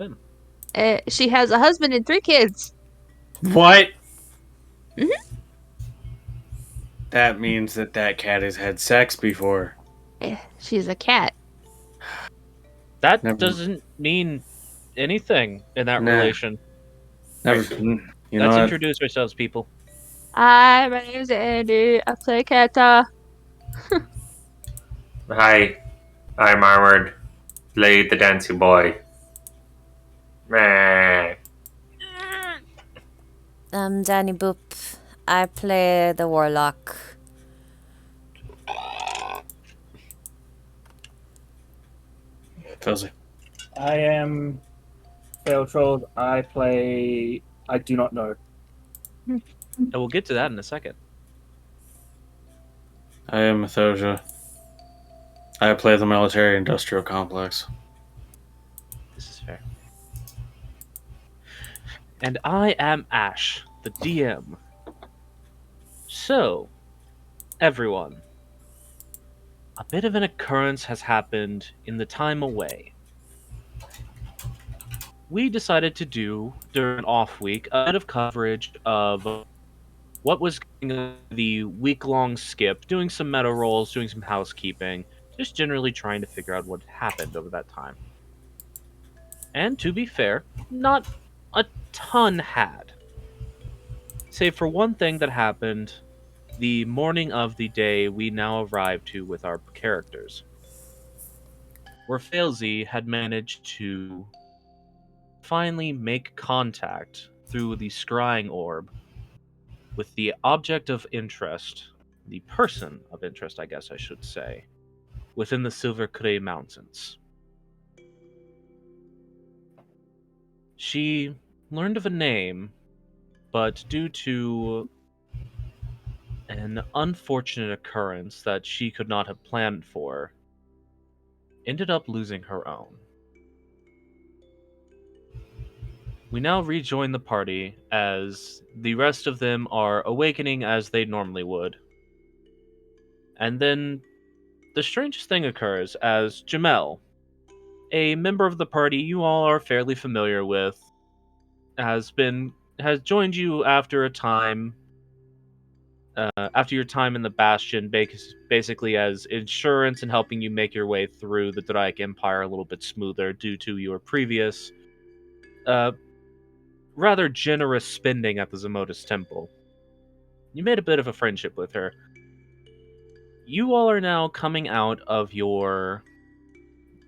Good. She has a husband and 3 kids. What? Mhm. That means that cat has had sex before. She's a cat. That Never. doesn't mean anything in that Nah. relation. Never. Right. You Let's know what? introduce ourselves, people. Hi, my name's Andy. I play Kata. Hi, I'm Armored. Play the dancing boy. Meh. I'm Danny Boop. I play the Warlock. Filzy. I am Failtroll. I do not know. And we'll get to that in a second. I am Methosia. I play the military industrial complex. This is fair. And I am Ash, the DM. So, everyone, a bit of an occurrence has happened in the time away. We decided to do, during an off week, a bit of coverage of what was going on the week-long skip, doing some meta rolls, doing some housekeeping, just generally trying to figure out what happened over that time. And to be fair, not a ton had. Save for one thing that happened the morning of the day we now arrived to with our characters, where Failsy had managed to finally make contact through the scrying orb with the object of interest, the person of interest, I guess I should say, within the Silver Cray Mountains. She learned of a name, but due to an unfortunate occurrence that she could not have planned for, ended up losing her own. We now rejoin the party as the rest of them are awakening as they normally would. And then the strangest thing occurs as Jamel, a member of the party you all are fairly familiar with, has joined you after a time after your time in the Bastion, basically as insurance and helping you make your way through the Drake Empire a little bit smoother due to your previous uh, rather generous spending at the Zemotus Temple. You made a bit of a friendship with her. You all are now coming out of your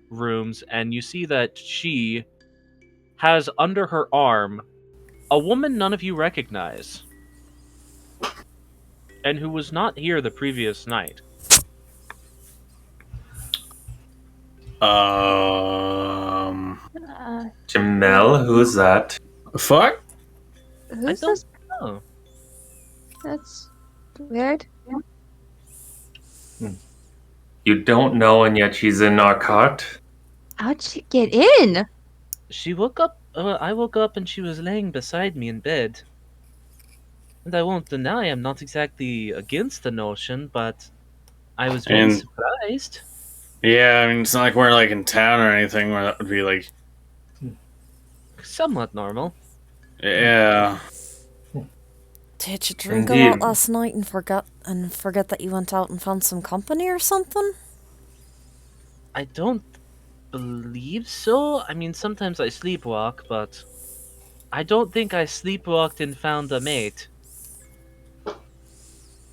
rooms, and you see that she has under her arm a woman none of you recognize, and who was not here the previous night. Uh, Jamel, who's that? Fuck? who's don't this? know. That's weird. You don't know, and yet she's in our cart? How'd she get in? She woke up. I woke up and she was laying beside me in bed. And I won't deny I'm not exactly against the notion, but I was very And surprised. yeah, I mean, it's not like we're like in town or anything where that would be like, Somewhat normal. yeah. Did you drink a lot Indeed. last night and forget that you went out and found some company or something? I don't believe so. I mean, sometimes I sleepwalk, but I don't think I sleepwalked and found a mate.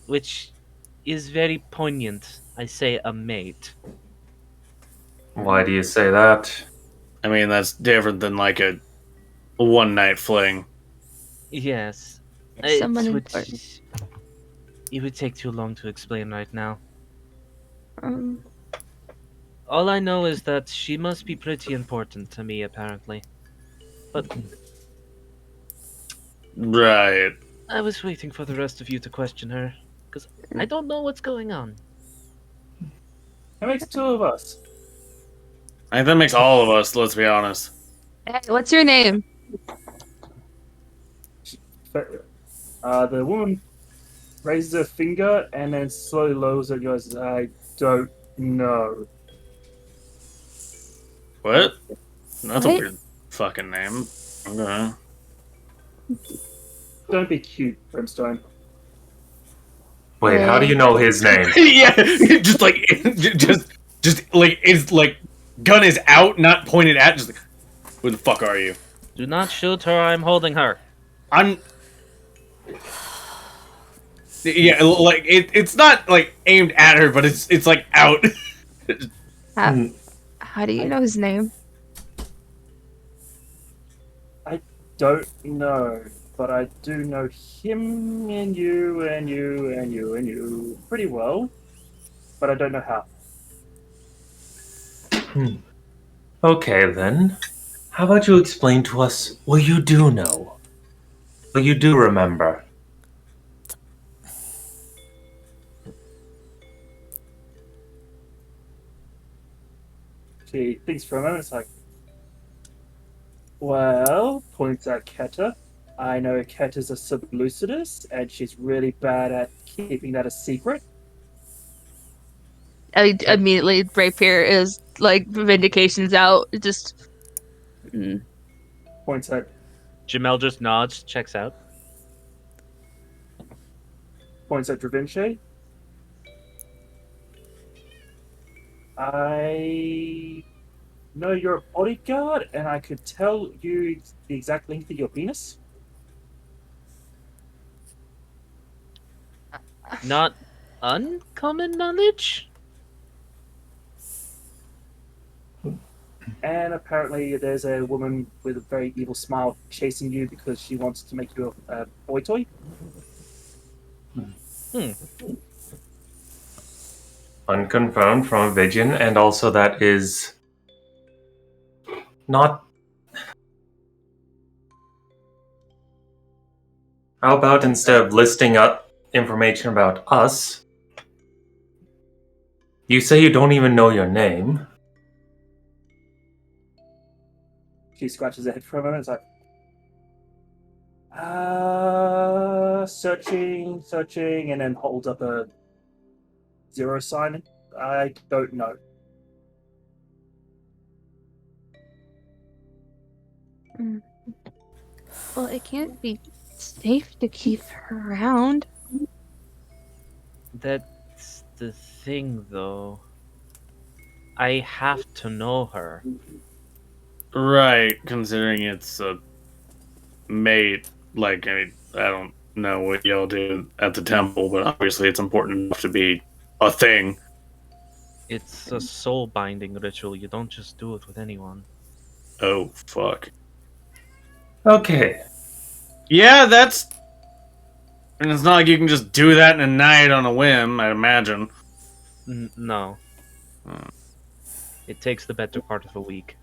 Which is very poignant. I say a mate. Why do you say that? I mean, that's different than like a one night fling. Yes. Someone It would, important. it would take too long to explain right now. Um, All I know is that she must be pretty important to me, apparently. But Right. I was waiting for the rest of you to question her, because I don't know what's going on. That makes two of us. I think that makes all of us, let's be honest. hey, what's your name? The woman raises her finger and then slowly lowers it and goes, I don't know. What? That's a What? weird. fucking name. Okay. Don't be cute, Brimstone. Wait, how do you know his name? Yeah, just like, just like, it's like, gun is out, not pointed at, just like, who the fuck are you? Do not shoot her, I'm holding her. I'm. Yeah, like it's not like aimed at her, but it's like out. How do you know his name? I don't know, but I do know him and you and you and you and you pretty well, but I don't know how. Okay, then. How about you explain to us what you do know? What you do remember? She thinks for a moment, it's like, well, points at Keta. I know Keta's a sublucidus, and she's really bad at keeping that a secret. I immediately Rapier is like vindication's out. It just Points at Jamel just nods, checks out. Dravinche. I know you're a bodyguard, and I could tell you the exact length of your penis. Not uncommon knowledge? And apparently, there's a woman with a very evil smile chasing you because she wants to make you a boy toy. Unconfirmed from a vision, and also that is not. How about instead of listing up information about us, you say you don't even know your name? She scratches her head for a moment. It's like, searching, and then holds up a zero sign. I don't know. well, it can't be safe to keep her around. That's the thing, though. I have to know her. Right, considering it's a mate. Like, I don't know what y'all do at the temple, but obviously it's important enough to be a thing. It's a soul binding ritual. You don't just do it with anyone. Oh, fuck. Okay. Yeah, that's. And it's not like you can just do that in a night on a whim, I imagine. No. Hmm. It takes the better part of a week.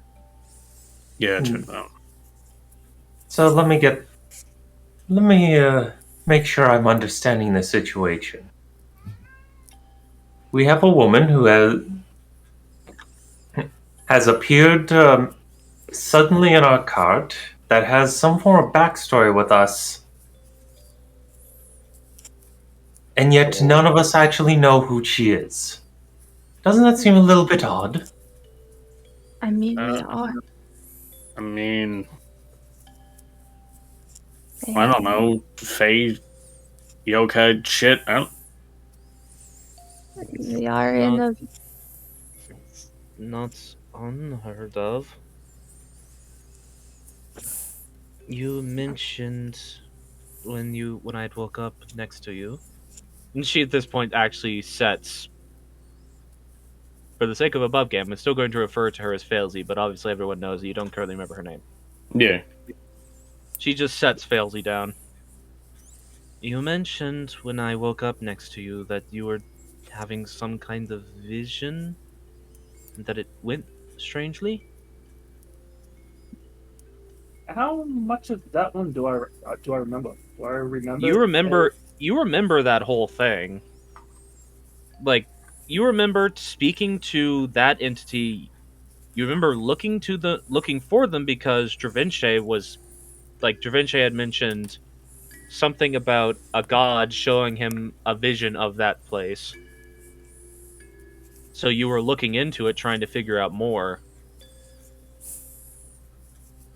Yeah, check that out. So let me make sure I'm understanding the situation. We have a woman who has appeared suddenly in our cart that has some form of backstory with us, and yet none of us actually know who she is. Doesn't that seem a little bit odd? I mean, we are. I mean, I don't know. Faye, yokai shit. I don't. We are in a. Not unheard of. You mentioned when I'd woke up next to you. And she at this point actually sets, for the sake of above game, I'm still going to refer to her as Failsy, but obviously everyone knows that you don't currently remember her name. Yeah. She just sets Failsy down. You mentioned when I woke up next to you that you were having some kind of vision, and that it went strangely. How much of that one do I remember? Do I remember? You remember that whole thing. Like, you remember speaking to that entity. You remember looking for them because Dravinche had mentioned something about a god showing him a vision of that place. So you were looking into it, trying to figure out more.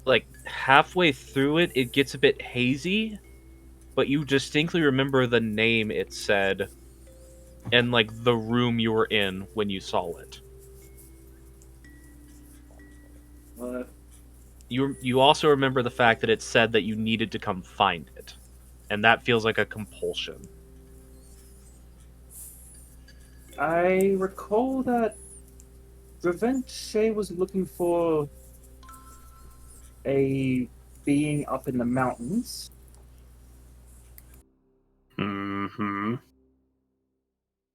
like halfway through it, it gets a bit hazy, but you distinctly remember the name it said and like the room you were in when you saw it. Uh, You also remember the fact that it said that you needed to come find it, and that feels like a compulsion. I recall that Revenge was looking for a being up in the mountains. Mm-hmm.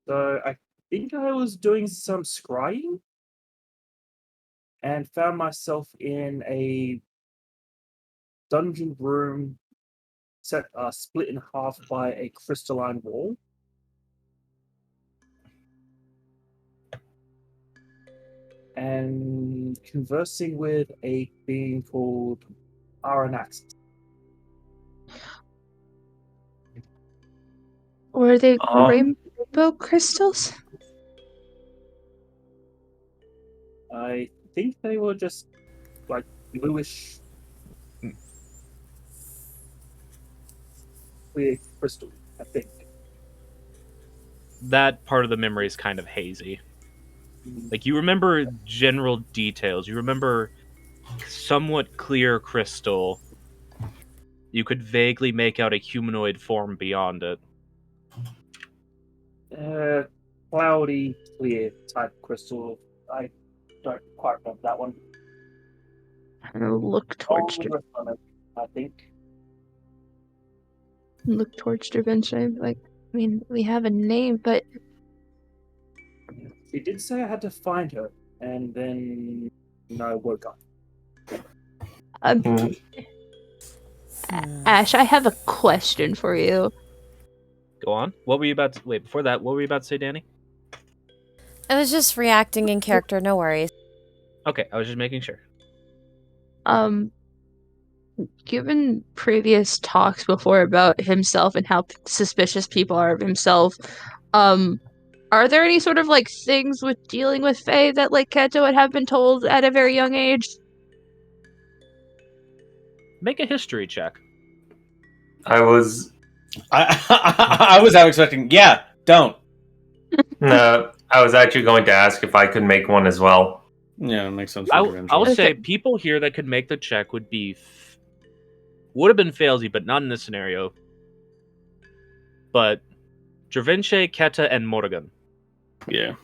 So I think I was doing some scrying and found myself in a dungeon room split in half by a crystalline wall. And conversing with a being called Aranaxis. Were they Um, rainbow crystals? I think they were just like bluish clear crystal, I think. That part of the memory is kind of hazy. Like, you remember general details. You remember somewhat clear crystal. You could vaguely make out a humanoid form beyond it. Cloudy, clear type crystal. I don't quite remember that one. I'm gonna look towards I think. Revenge. Like, I mean, we have a name, but She did say I had to find her, and then I woke up. mm, Ash, I have a question for you. Go on. What were you about to... Wait, before that, what were you about to say, Danny? I was just reacting in character, no worries. Okay, I was just making sure. Um, Given previous talks before about himself and how suspicious people are of himself, are there any sort of like things with dealing with Fae that like Keto would have been told at a very young age? Make a history check. I was I was half expecting. Yeah, don't. no, I was actually going to ask if I could make one as well. Yeah, it makes sense for I'll Revenge. Okay. say people here that could make the check would be... would have been failsy, but not in this scenario. But Dravinche, Keta, and Morrigan. Yeah.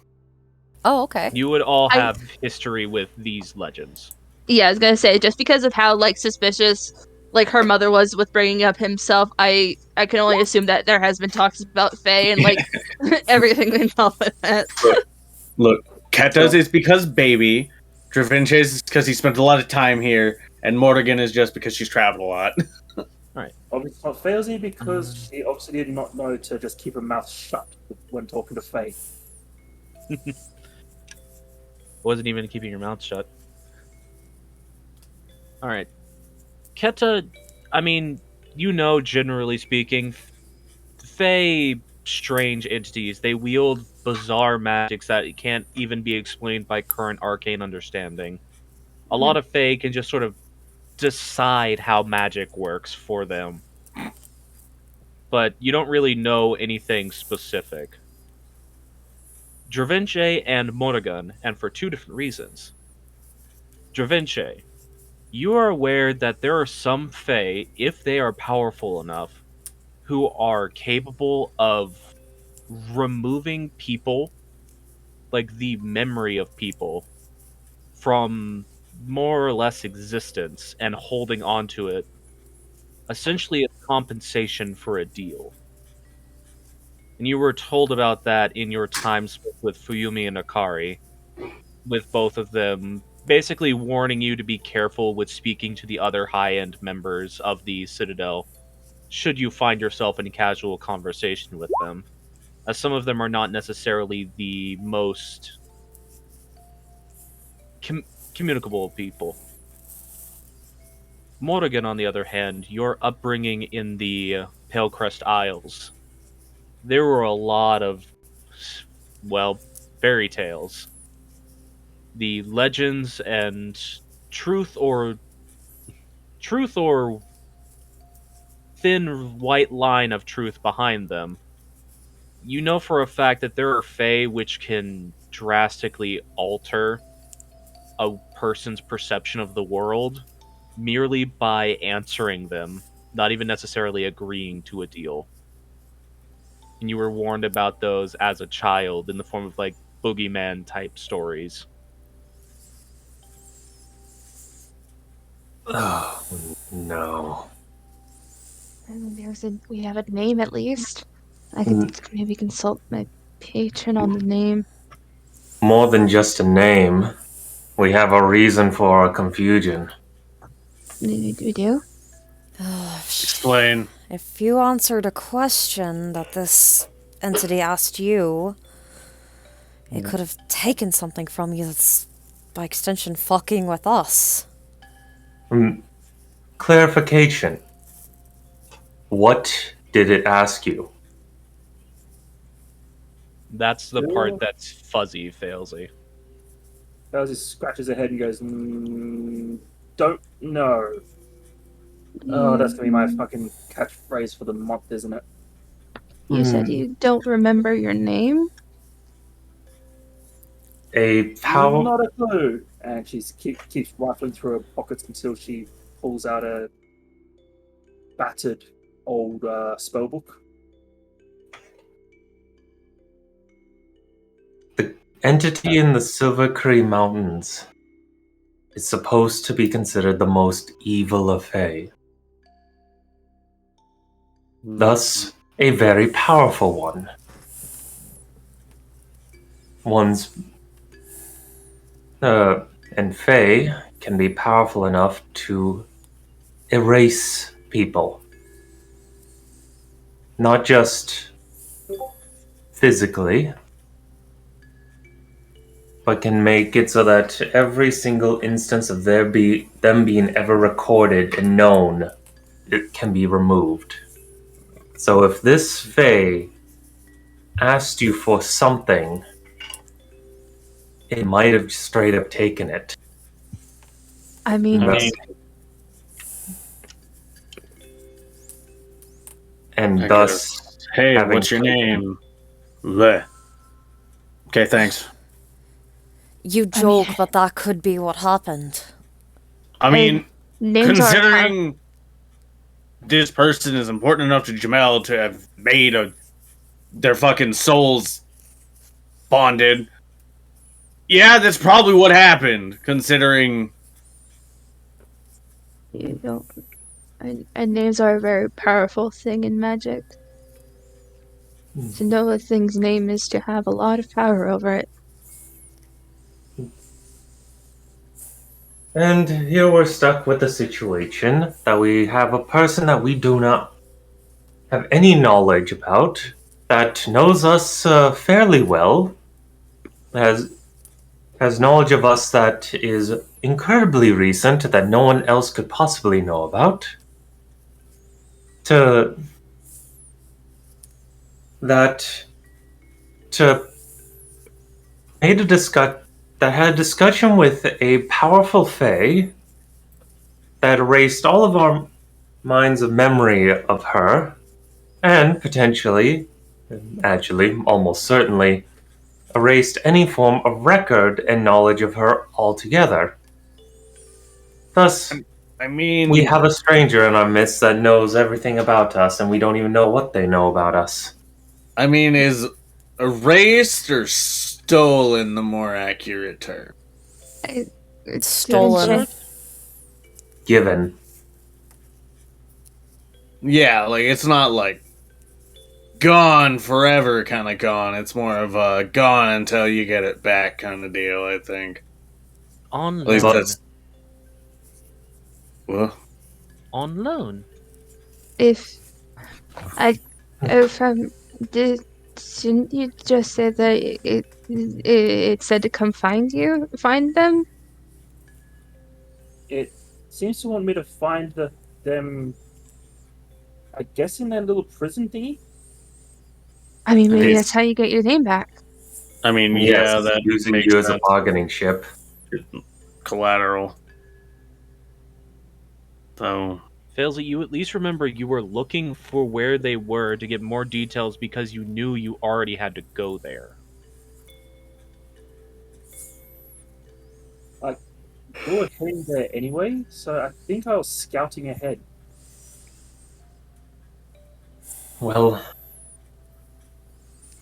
Oh, okay. You would all I- have history with these legends. Yeah, I was gonna say just because of how like suspicious like her mother was with bringing up himself, I can only assume that there has been talks about Fae and like everything involved with that. Look, Keta's is because baby, Dravinche's is because he spent a lot of time here, and Morrigan is just because she's traveled a lot. Obviously not Failsy because she obviously did not know to just keep her mouth shut when talking to Faye. Wasn't even keeping your mouth shut. Alright. Keta, I mean, you know, generally speaking, Fae, strange entities. They wield bizarre magics that can't even be explained by current arcane understanding. A lot of Fae can just sort of decide how magic works for them. But you don't really know anything specific. Dravinche and Morrigan, and for two different reasons. Dravinche, you are aware that there are some Fae, if they are powerful enough, who are capable of removing people, like the memory of people, from more or less existence and holding on to it, essentially as compensation for a deal. And you were told about that in your time spent with Fuyumi and Akari, with both of them basically warning you to be careful with speaking to the other high-end members of the Citadel, should you find yourself in casual conversation with them, as some of them are not necessarily the most communicable people. Morrigan, on the other hand, your upbringing in the Palecrest Isles, there were a lot of, well, fairy tales. The legends and truth or truth or thin white line of truth behind them, you know for a fact that there are fae which can drastically alter a person's perception of the world merely by answering them, not even necessarily agreeing to a deal. And you were warned about those as a child in the form of like boogeyman type stories. Oh, no. And we have a name at least. I could maybe consult my patron on the name. More than just a name. We have a reason for our confusion. We do? Explain. If you answered a question that this entity asked you, it could have taken something from you that's, by extension, fucking with us. Clarification. What did it ask you? That's the part that's fuzzy, Failsy. Bowser just scratches her head and goes, don't know. Oh, that's gonna be my fucking catchphrase for the month, isn't it? You said you don't remember your name? Not a clue. And she keeps rifling through her pockets until she pulls out a battered old spellbook. The entity in the Silver Cree Mountains is supposed to be considered the most evil of Fae. Thus, a very powerful one. And Fae can be powerful enough to erase people. Not just physically, but can make it so that every single instance of them being ever recorded and known, it can be removed. So if this Fae asked you for something, it might have straight up taken it. I mean, Thus, hey, what's your name? Bleh. Okay, thanks. You joke, but that could be what happened. I mean, names considering this person is important enough to Jamel to have made their fucking souls bonded, yeah, that's probably what happened, considering... You don't... And names are a very powerful thing in magic. To know a thing's name is to have a lot of power over it. And here we're stuck with the situation that we have a person that we do not have any knowledge about, that knows us fairly well, has knowledge of us that is incredibly recent, that no one else could possibly know about, that had a discussion with a powerful Fae that erased all of our minds of memory of her, and potentially, actually, almost certainly, erased any form of record and knowledge of her altogether. Thus, we have a stranger in our midst that knows everything about us, and we don't even know what they know about us. I mean, is erased or stolen the more accurate term? It's stolen. Given. Yeah, like, it's not like gone forever kind of gone. It's more of a gone until you get it back kind of deal, I think. On At least loan. that's... Well, on loan. Didn't you just say that it said to come find them? It seems to want me to find them, I guess, in that little prison thingy. I mean, maybe that's how you get your name back. I mean, yeah, that using makes you as a sense. bargaining chip. Collateral. So, Failsy, you at least remember you were looking for where they were to get more details because you knew you already had to go there. We were heading there anyway, so I think I was scouting ahead. Well,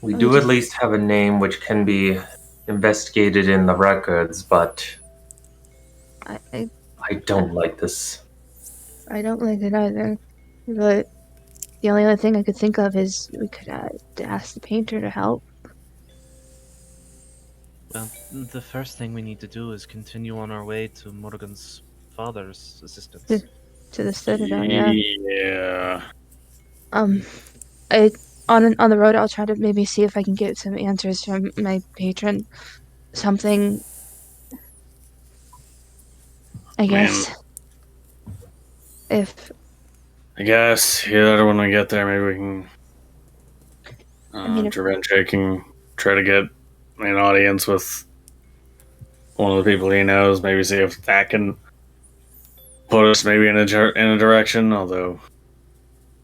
we Oh, do at just- least have a name which can be investigated in the records, but I don't like this. I don't like it either. But the only other thing I could think of is we could ask the painter to help. Well, the first thing we need to do is continue on our way to Morgan's father's assistance. To the Citadel, yeah. yeah. I on the road I'll try to maybe see if I can get some answers from my patron. Something, I guess. If I guess, yeah, when we get there, maybe we can. if- Javinche can try to get an audience with one of the people he knows, maybe see if that can put us maybe in a direction, although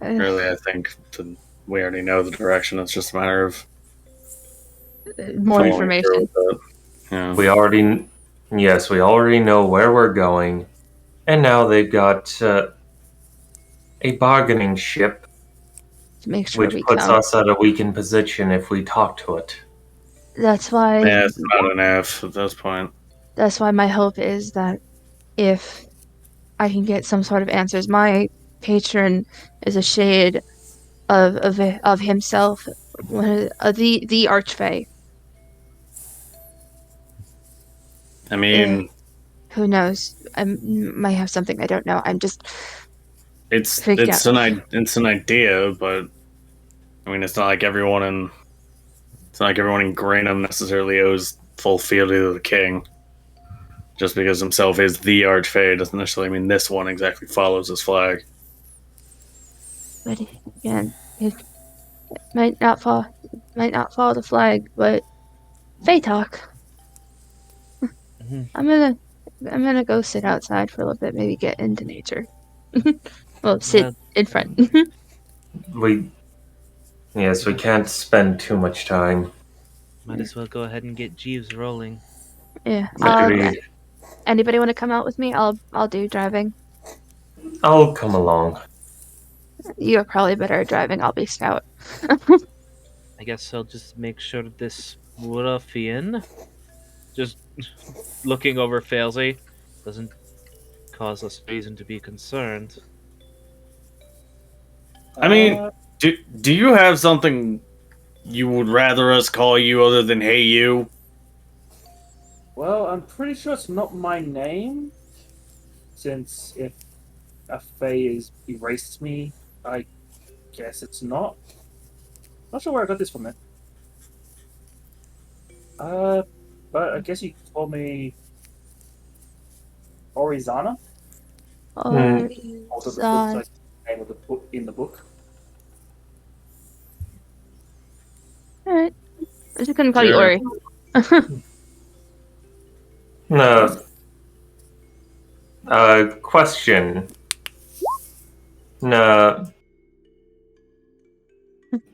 really I think we already know the direction. It's just a matter of more following information. through with it. Yeah. We already know where we're going, and now they've got a bargaining ship, To make sure which we puts count. us at a weakened position if we talk to it. That's why. Yeah, it's not an F at this point. That's why my hope is that if I can get some sort of answers, my patron is a shade of himself, the Archfey. I mean, Who knows? I might have something I don't know. I'm just it's freaked out. it's an idea, but I mean, it's not like everyone in Granum necessarily owes full fealty to the king. Just because himself is the Archfey doesn't necessarily mean this one exactly follows his flag. But again, it might not follow the flag, but Fey talk. Mhm. I'm gonna go sit outside for a little bit, maybe get into nature. Well, sit Yeah. in front. We can't spend too much time. Might as well go ahead and get Jeeves rolling. Yeah. Agreed. Anybody want to come out with me? I'll do driving. I'll come along. You're probably better at driving. I'll be scout. I guess I'll just make sure that this ruffian, just looking over Failsy, doesn't cause us reason to be concerned. I mean, do you have something you would rather us call you other than "Hey you"? Well, I'm pretty sure it's not my name, since if a Fae has erased me, I guess it's not. Not sure where I got this from then. But I guess you told me Orizana? Or Also the book, so name of the book in the book. Alright. I just couldn't call you Sure. Ori. No. Question. No.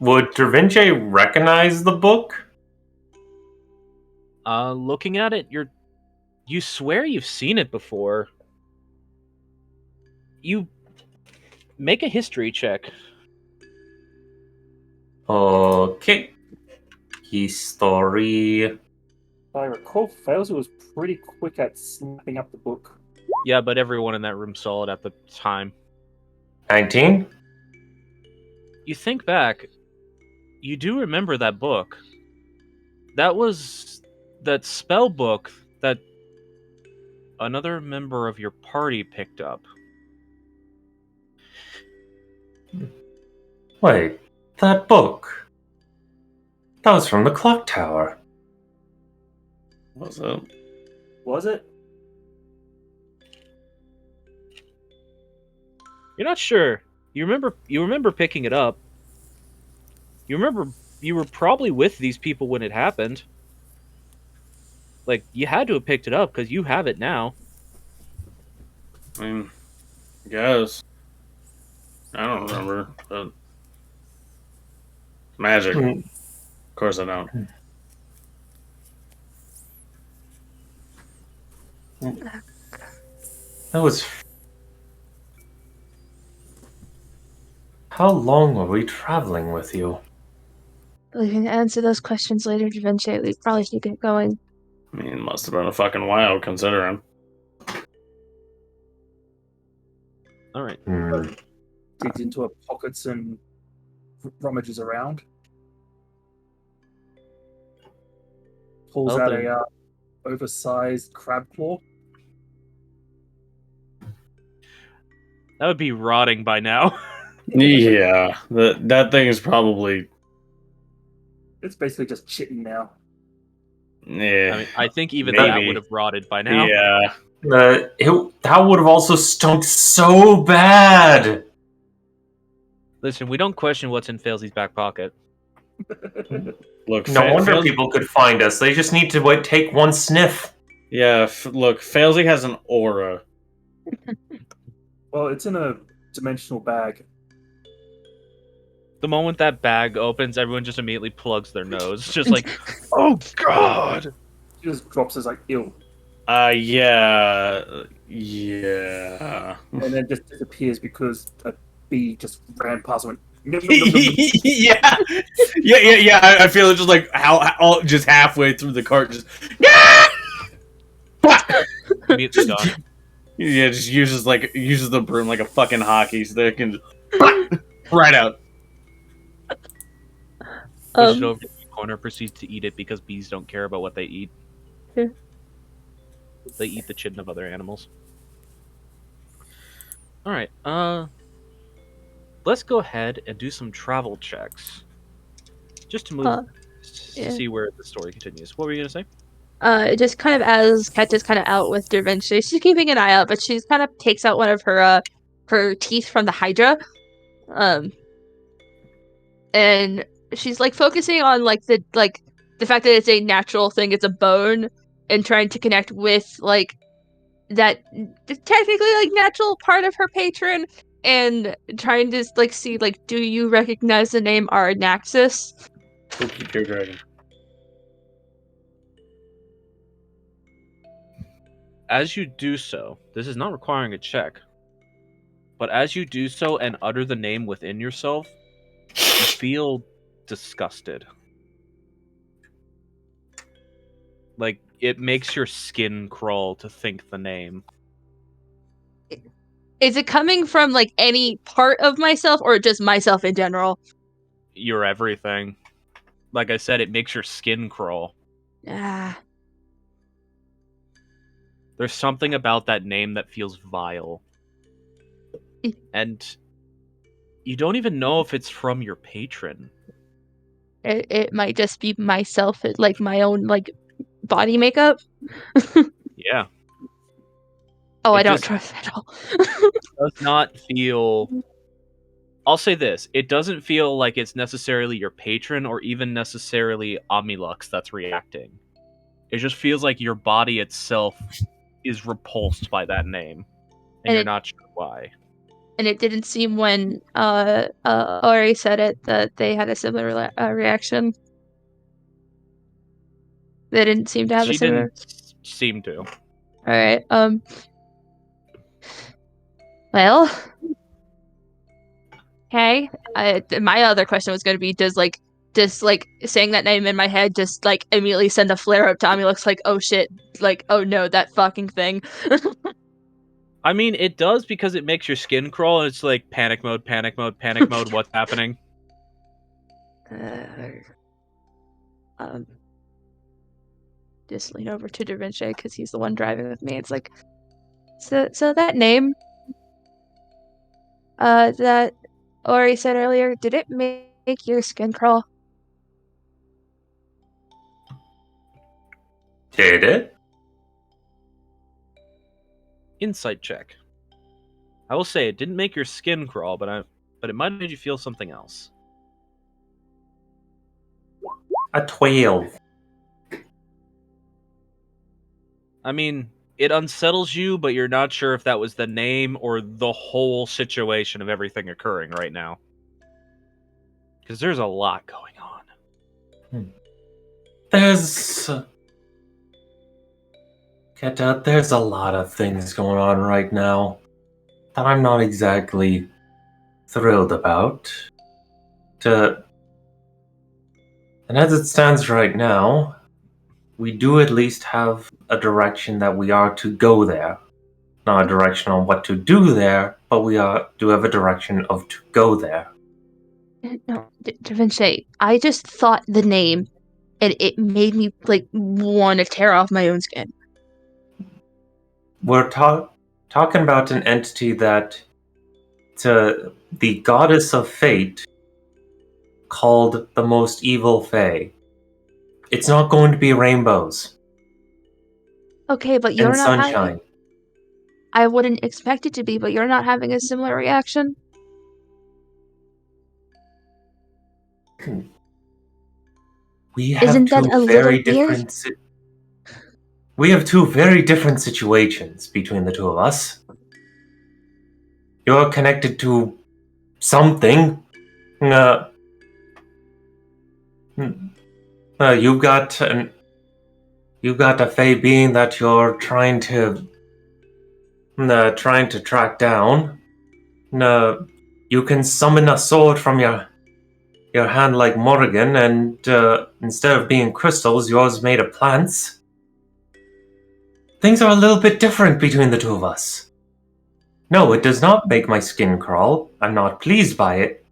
Would Dravinche recognize the book? Looking at it, you swear you've seen it before. You make a history check. Okay. History. If I recall, Failsy was pretty quick at snapping up the book. Yeah, but everyone in that room saw it at the time. 19? You think back, you do remember that book. That was that spell book that another member of your party picked up. Wait, that book. That was from the clock tower. What's up? Was it? You're not sure. You remember picking it up. You remember you were probably with these people when it happened. Like, you had to have picked it up because you have it now. I mean, Guess. I don't remember. But magic. Hmm, Of course I don't. That was. How long were we traveling with you? We can answer those questions later, Da Vinci. We probably should get going. I mean, it must have been a fucking while considering. All right. Hmm. Digs into her pockets and rummages around. Pulls Well, out then- a oversized crab claw. That would be rotting by now. Yeah, that thing is probably. It's basically just chitin now. Yeah. I mean, I think even Maybe. that would have rotted by now. Yeah. That would have also stunk so bad. Listen, we don't question what's in Failsy's back pocket. Look, No wonder Failsy- people could find us. They just need to take one sniff. Yeah, look, Failsy has an aura. Well, it's in a dimensional bag. The moment that bag opens, everyone just immediately plugs their nose. Just like, oh god! She just drops as like ill, Yeah. and then just disappears because a bee just ran past and went. "Nom, nom, nom, nom, nom." yeah. I feel it just like just halfway through the cart, just Immediately gone. yeah, just uses the broom like a fucking hockey stick and right out. Push it over to the corner, proceeds to eat it because bees don't care about what they eat. Yeah. They eat the chitin of other animals. Alright, let's go ahead and do some travel checks. Just to move yeah. see where the story continues. What were you gonna say? Just kind of as Kat is kind of out with Da Vinci, she's keeping an eye out, but she's kind of takes out one of her teeth from the Hydra, and she's like focusing on the fact that it's a natural thing, it's a bone, and trying to connect with like that technically like natural part of her patron, and trying to like see like, do you recognize the name Aranaxis? Spooky Pure Dragon. As you do so, this is not requiring a check, but as you do so and utter the name within yourself, you feel disgusted. Like, it makes your skin crawl to think the name. Is it coming from like any part of myself or just myself in general? You're everything. Like I said, it makes your skin crawl. Ah. There's something about that name that feels vile. And you don't even know if it's from your patron. It might just be myself, like my own like body makeup. Yeah. Oh, It I don't just- trust at all. Does not feel... I'll say this. It doesn't feel like it's necessarily your patron or even necessarily Omnilux that's reacting. It just feels like your body itself is repulsed by that name. And you're not sure why. And it didn't seem when Ori said it that they had a similar reaction. They didn't seem to have a She similar. didn't seem to. All right. Well. Okay. My other question was going to be, does saying that name in my head just like immediately send a flare up to Tommy? Looks like, oh shit, like, oh no, that fucking thing. I mean, it does because it makes your skin crawl, and it's like panic mode, panic mode, panic mode. What's happening? Just lean over to Da Vinci because he's the one driving with me. It's like, so that name, that Ori said earlier, did it make your skin crawl? Did it? Insight check. I will say it didn't make your skin crawl, but it might have made you feel something else. A 12. I mean, it unsettles you, but you're not sure if that was the name or the whole situation of everything occurring right now. Because there's a lot going on. There's Keta, there's a lot of things going on right now that I'm not exactly thrilled about. And as it stands right now, we do at least have a direction that we are to go there. Not a direction on what to do there, but we do have a direction of to go there. No, Da Vinci, I just thought the name, and it made me like want to tear off my own skin. We're talking about an entity that the goddess of fate called the most evil fae. It's not going to be rainbows Okay, but you're and not having. sunshine. I wouldn't expect it to be, but you're not having a similar reaction. We have Isn't that two a little very weird? different. We have two very different situations between the two of us. You're connected to something. You've got a fey being that you're trying to track down. You can summon a sword from your hand like Morrigan, and instead of being crystals, yours made of plants. Things are a little bit different between the two of us. No, it does not make my skin crawl. I'm not pleased by it,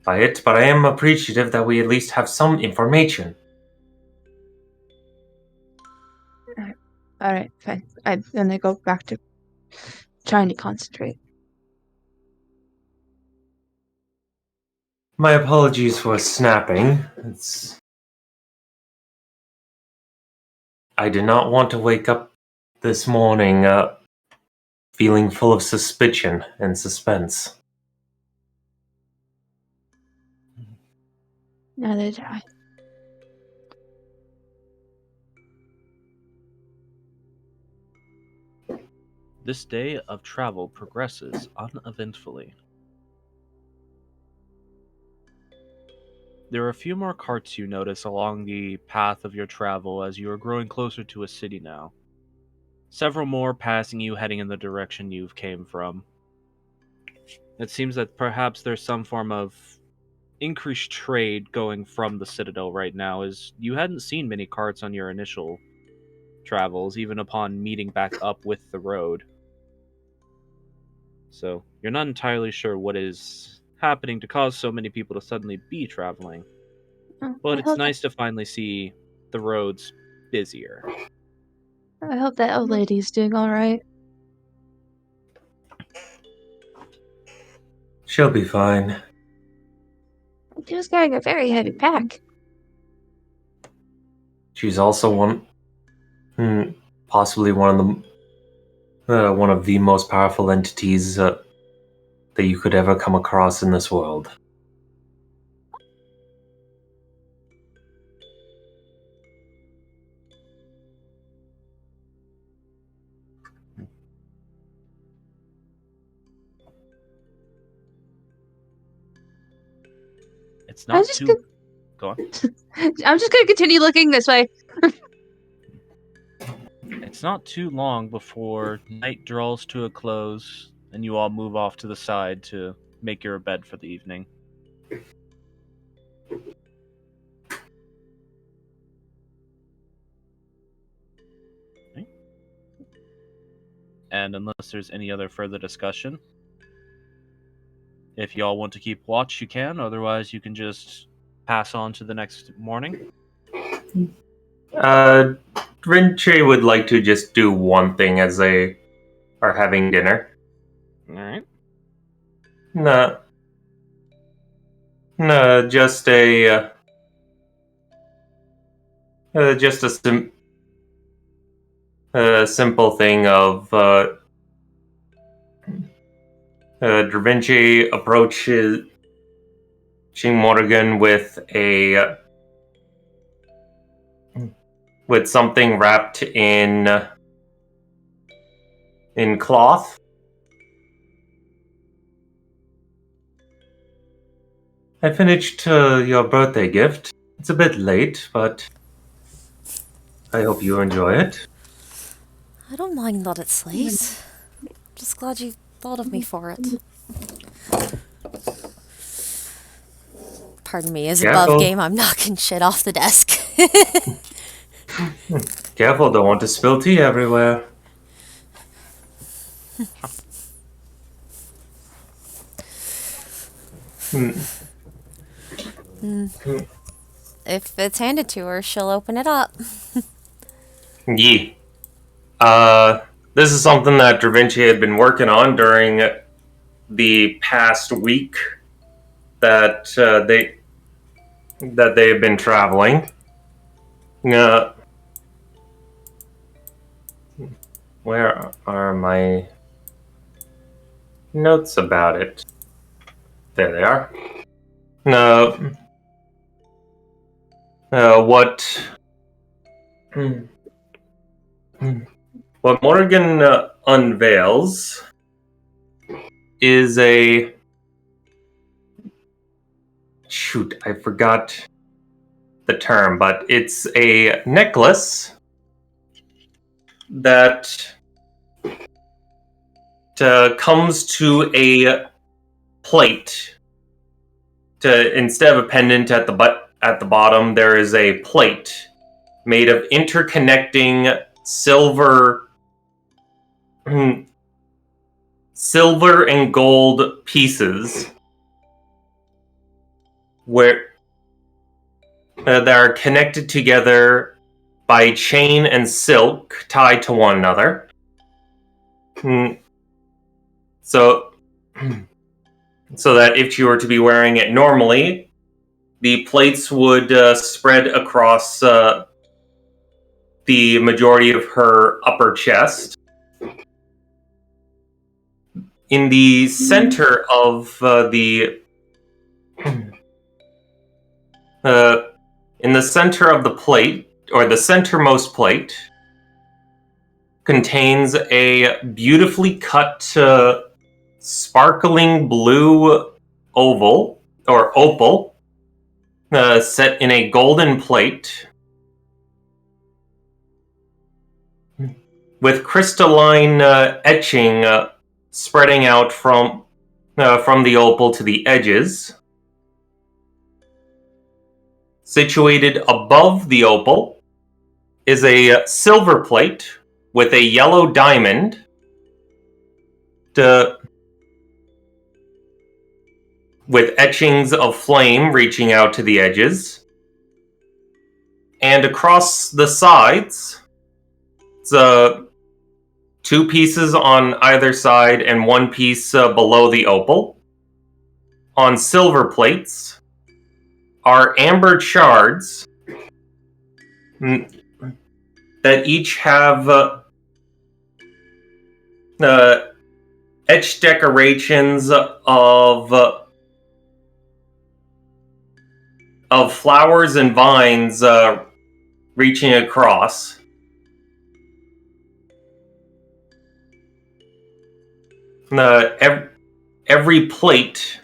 but I am appreciative that we at least have some information. Alright, fine. Then I go back to trying to concentrate. My apologies for snapping. I did not want to wake up this morning feeling full of suspicion and suspense. Neither did I. This day of travel progresses uneventfully. There are a few more carts you notice along the path of your travel as you are growing closer to a city now. Several more passing you heading in the direction you've came from. It seems that perhaps there's some form of increased trade going from the Citadel right now, as you hadn't seen many carts on your initial travels, even upon meeting back up with the road. So, you're not entirely sure what is happening to cause so many people to suddenly be traveling. But it's nice to finally see the roads busier. I hope that old lady's doing alright. She'll be fine. She was carrying a very heavy pack. She's also possibly one of the most powerful entities that you could ever come across in this world. It's not too... Go on. I'm just gonna continue looking this way. It's not too long before night draws to a close, and you all move off to the side to make your bed for the evening. Okay. And unless there's any other further discussion, if y'all want to keep watch, you can. Otherwise, you can just pass on to the next morning. Rinche would like to just do one thing as they are having dinner. Alright. No, just a simple thing of Da Vinci approaches Morgan with something wrapped in in cloth. I finished your birthday gift. It's a bit late, but I hope you enjoy it. I don't mind that it's late. Just glad you thought of me for it. Pardon me, is above Careful. game. I'm knocking shit off the desk. Careful, don't want to spill tea everywhere. If it's handed to her, she'll open it up. Yee. This is something that Da Vinci had been working on during the past week that they have been traveling. Where are my notes about it? There they are. What Morgan unveils is a... Shoot, I forgot the term, but it's a necklace that comes to a plate. Instead of a pendant at the bottom, there is a plate made of interconnecting silver and gold pieces where that are connected together by chain and silk tied to one another. So that if you were to be wearing it normally, the plates would spread across the majority of her upper chest. In the center of in the center of the plate, or the centermost plate, contains a beautifully cut sparkling blue oval, or opal, set in a golden plate with crystalline etching spreading out from the opal to the edges. Situated above the opal is a silver plate with a yellow diamond with etchings of flame reaching out to the edges. And across the sides, it's two pieces on either side and one piece below the opal. On silver plates are amber shards that each have etched decorations of flowers and vines reaching across. Every plate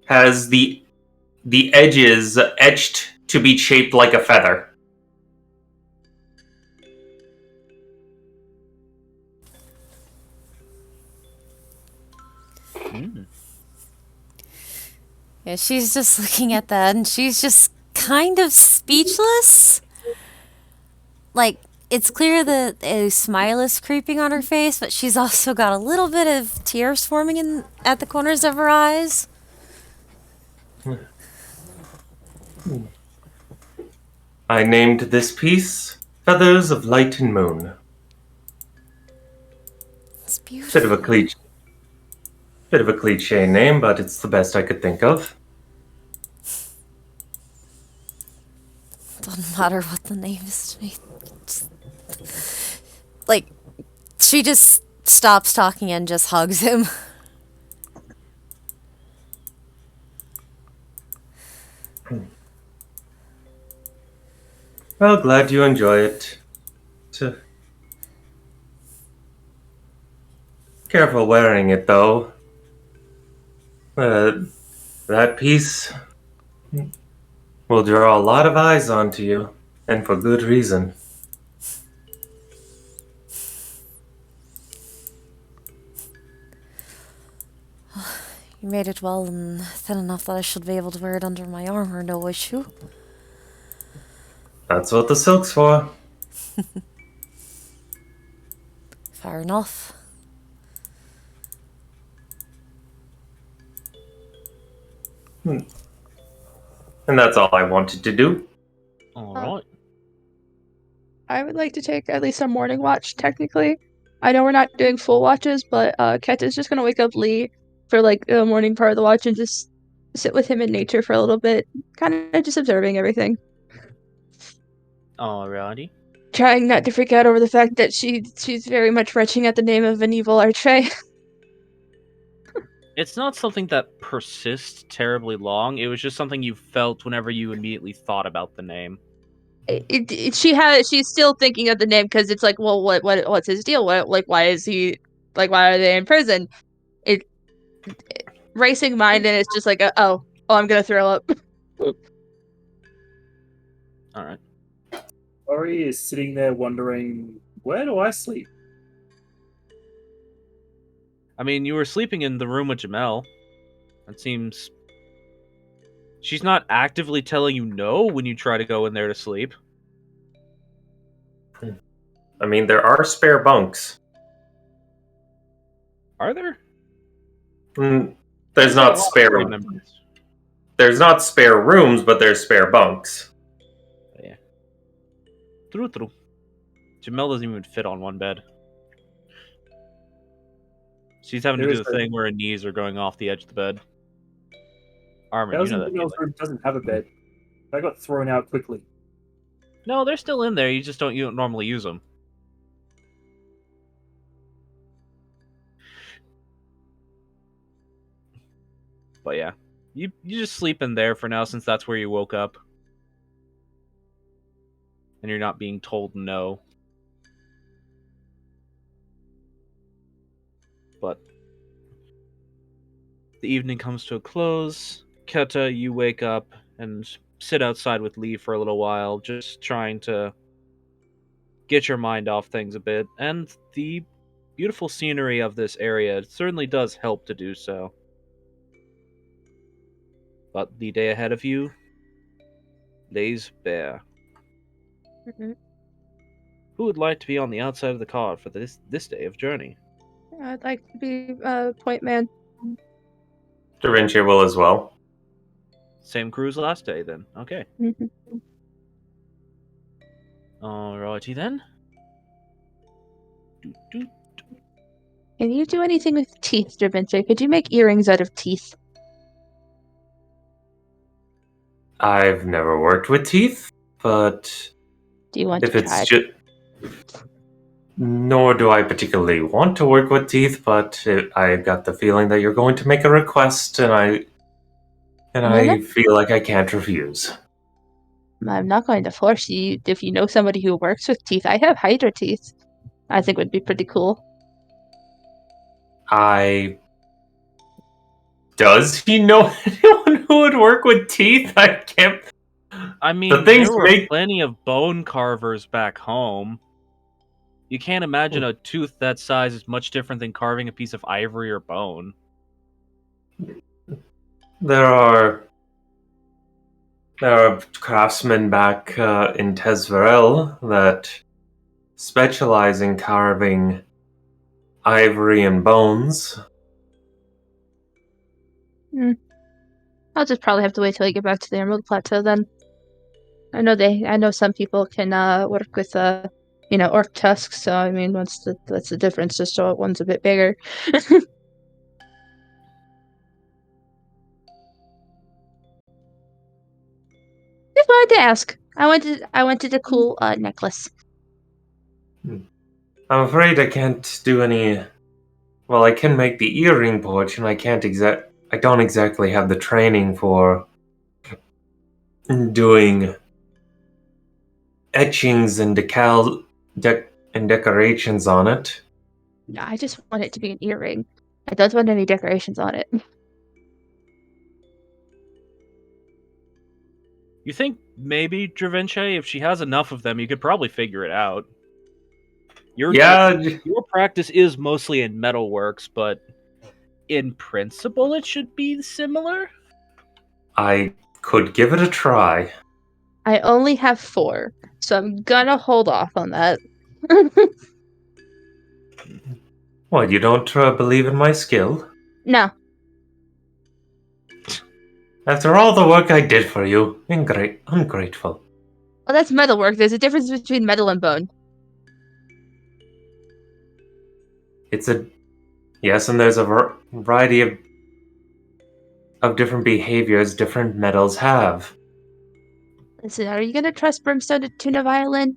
has the edges etched to be shaped like a feather. Yeah, she's just looking at that and she's just kind of speechless. Like, it's clear that a smile is creeping on her face, but she's also got a little bit of tears forming at the corners of her eyes. I named this piece Feathers of Light and Moon. It's beautiful. Bit of a cliche name, but it's the best I could think of. Doesn't matter what the name is to me. Like, she just stops talking and just hugs him. Well, glad you enjoy it. Careful wearing it, though. That piece will draw a lot of eyes onto you, and for good reason. You made it well and thin enough that I should be able to wear it under my armor, no issue. That's what the silk's for. Fair enough. And that's all I wanted to do. All right. I would like to take at least a morning watch, technically. I know we're not doing full watches, but Keta's just gonna wake up Lee for like the morning part of the watch and just sit with him in nature for a little bit, kind of just observing everything. Alrighty. Trying not to freak out over the fact that she's very much retching at the name of an evil archfey. It's not something that persists terribly long. It was just something you felt whenever you immediately thought about the name. She's still thinking of the name because it's like, well, what's his deal? Why is he why are they in prison? It racing mind, and it's just like, oh, I'm gonna throw up. All right. Ori is sitting there wondering, where do I sleep? I mean, you were sleeping in the room with Jamel. It seems she's not actively telling you no when you try to go in there to sleep. I mean, there are spare bunks. Are there? There's not spare. There's not spare rooms, but there's spare bunks. Yeah. True. Jamel doesn't even fit on one bed. She's having to do the thing where her knees are going off the edge of the bed. Armin, you know that feeling. Room doesn't have a bed. I got thrown out quickly. No, they're still in there. You just don't normally use them. But yeah, you just sleep in there for now since that's where you woke up. And you're not being told no. But the evening comes to a close. Keta, you wake up and sit outside with Lee for a little while, just trying to get your mind off things a bit. And the beautiful scenery of this area certainly does help to do so. But the day ahead of you lays bare. Mm-hmm. Who would like to be on the outside of the car for this day of journey? I'd like to be point man. Darinchia will as well. Same crew as last day, then. Okay. Mm-hmm. Alrighty then. Can you do anything with teeth, Davinci? Could you make earrings out of teeth? I've never worked with teeth, but Do you want if to it's try? just... Nor do I particularly want to work with teeth, but I got the feeling that you're going to make a request, and I feel like I can't refuse. I'm not going to force you. If you know somebody who works with teeth, I have Hydra teeth. I think would be pretty cool. Does he know anyone who would work with teeth? I can't... I mean, there were plenty of bone carvers back home. You can't imagine a tooth that size is much different than carving a piece of ivory or bone. There are craftsmen back in Tesverel that specialize in carving ivory and bones. I'll just probably have to wait till I get back to the Emerald Plateau then. I know some people can work with orc tusks, so I mean that's the difference, just so one's a bit bigger. Just wanted to ask. I wanted a cool necklace. I'm afraid I can't do any. Well, I can make the earring portion. I don't exactly have the training for doing etchings and and decorations on it. No, I just want it to be an earring. I don't want any decorations on it. You think maybe, Dravince, if she has enough of them, you could probably figure it out. Your practice is mostly in metalworks, but in principle it should be similar. I could give it a try. I only have 4, so I'm gonna hold off on that. What, you don't believe in my skill? No. After all the work I did for you, ungrateful. Well, that's metalwork. There's a difference between metal and bone. Yes, and there's a variety of different behaviors different metals have. Listen, are you gonna trust Brimstone to tune a violin?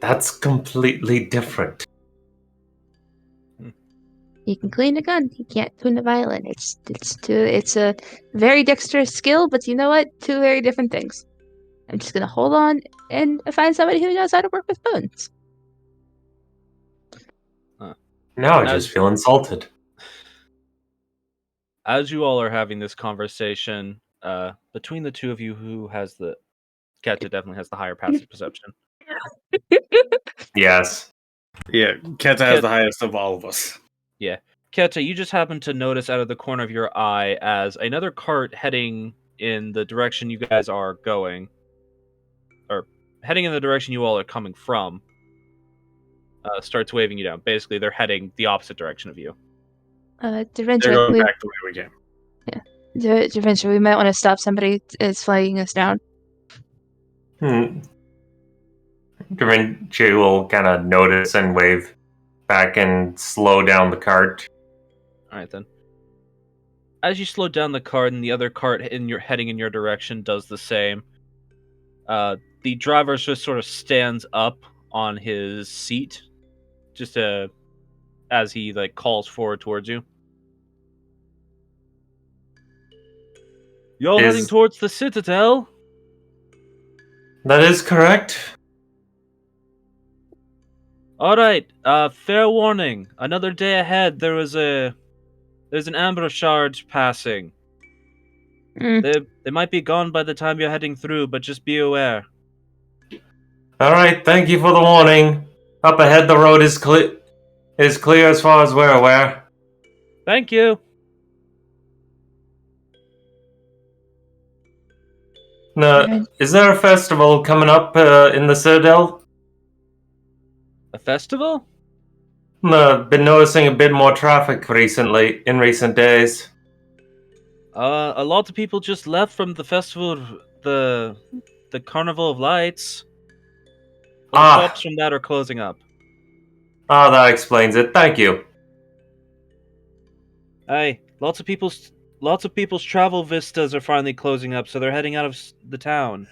That's completely different. You can clean a gun. You can't tune a violin. It's a very dexterous skill, but you know what? 2 very different things. I'm just gonna hold on and find somebody who knows how to work with bones. Now I just feel insulted. As you all are having this conversation, between the two of you, who has the... Keta definitely has the higher passive perception. Yes. Yeah, Keta has the highest of all of us. Yeah. Keta, you just happen to notice out of the corner of your eye as another cart heading in the direction you guys are going, or heading in the direction you all are coming from, starts waving you down. Basically, they're heading the opposite direction of you. They're going back the way we came. Yeah. Eventually, we might want to stop somebody is flagging us down. She will kind of notice and wave back and slow down the cart. Alright then. As you slow down the cart and the other cart heading in your direction does the same, the driver just sort of stands up on his seat, just as he calls forward towards you. You're heading towards the Citadel? That is correct. Alright, fair warning. Another day ahead, there's an amber shard passing. They might be gone by the time you're heading through, but just be aware. Alright, thank you for the warning. Up ahead the road is clear as far as we're aware. Thank you. Is there a festival coming up in the Citadel? A festival? Been noticing a bit more traffic in recent days. A lot of people just left from the festival, the Carnival of Lights. Well, the shops from that are closing up. Ah, that explains it. Thank you. Hey, lots of people's travel vistas are finally closing up, so they're heading out of the town.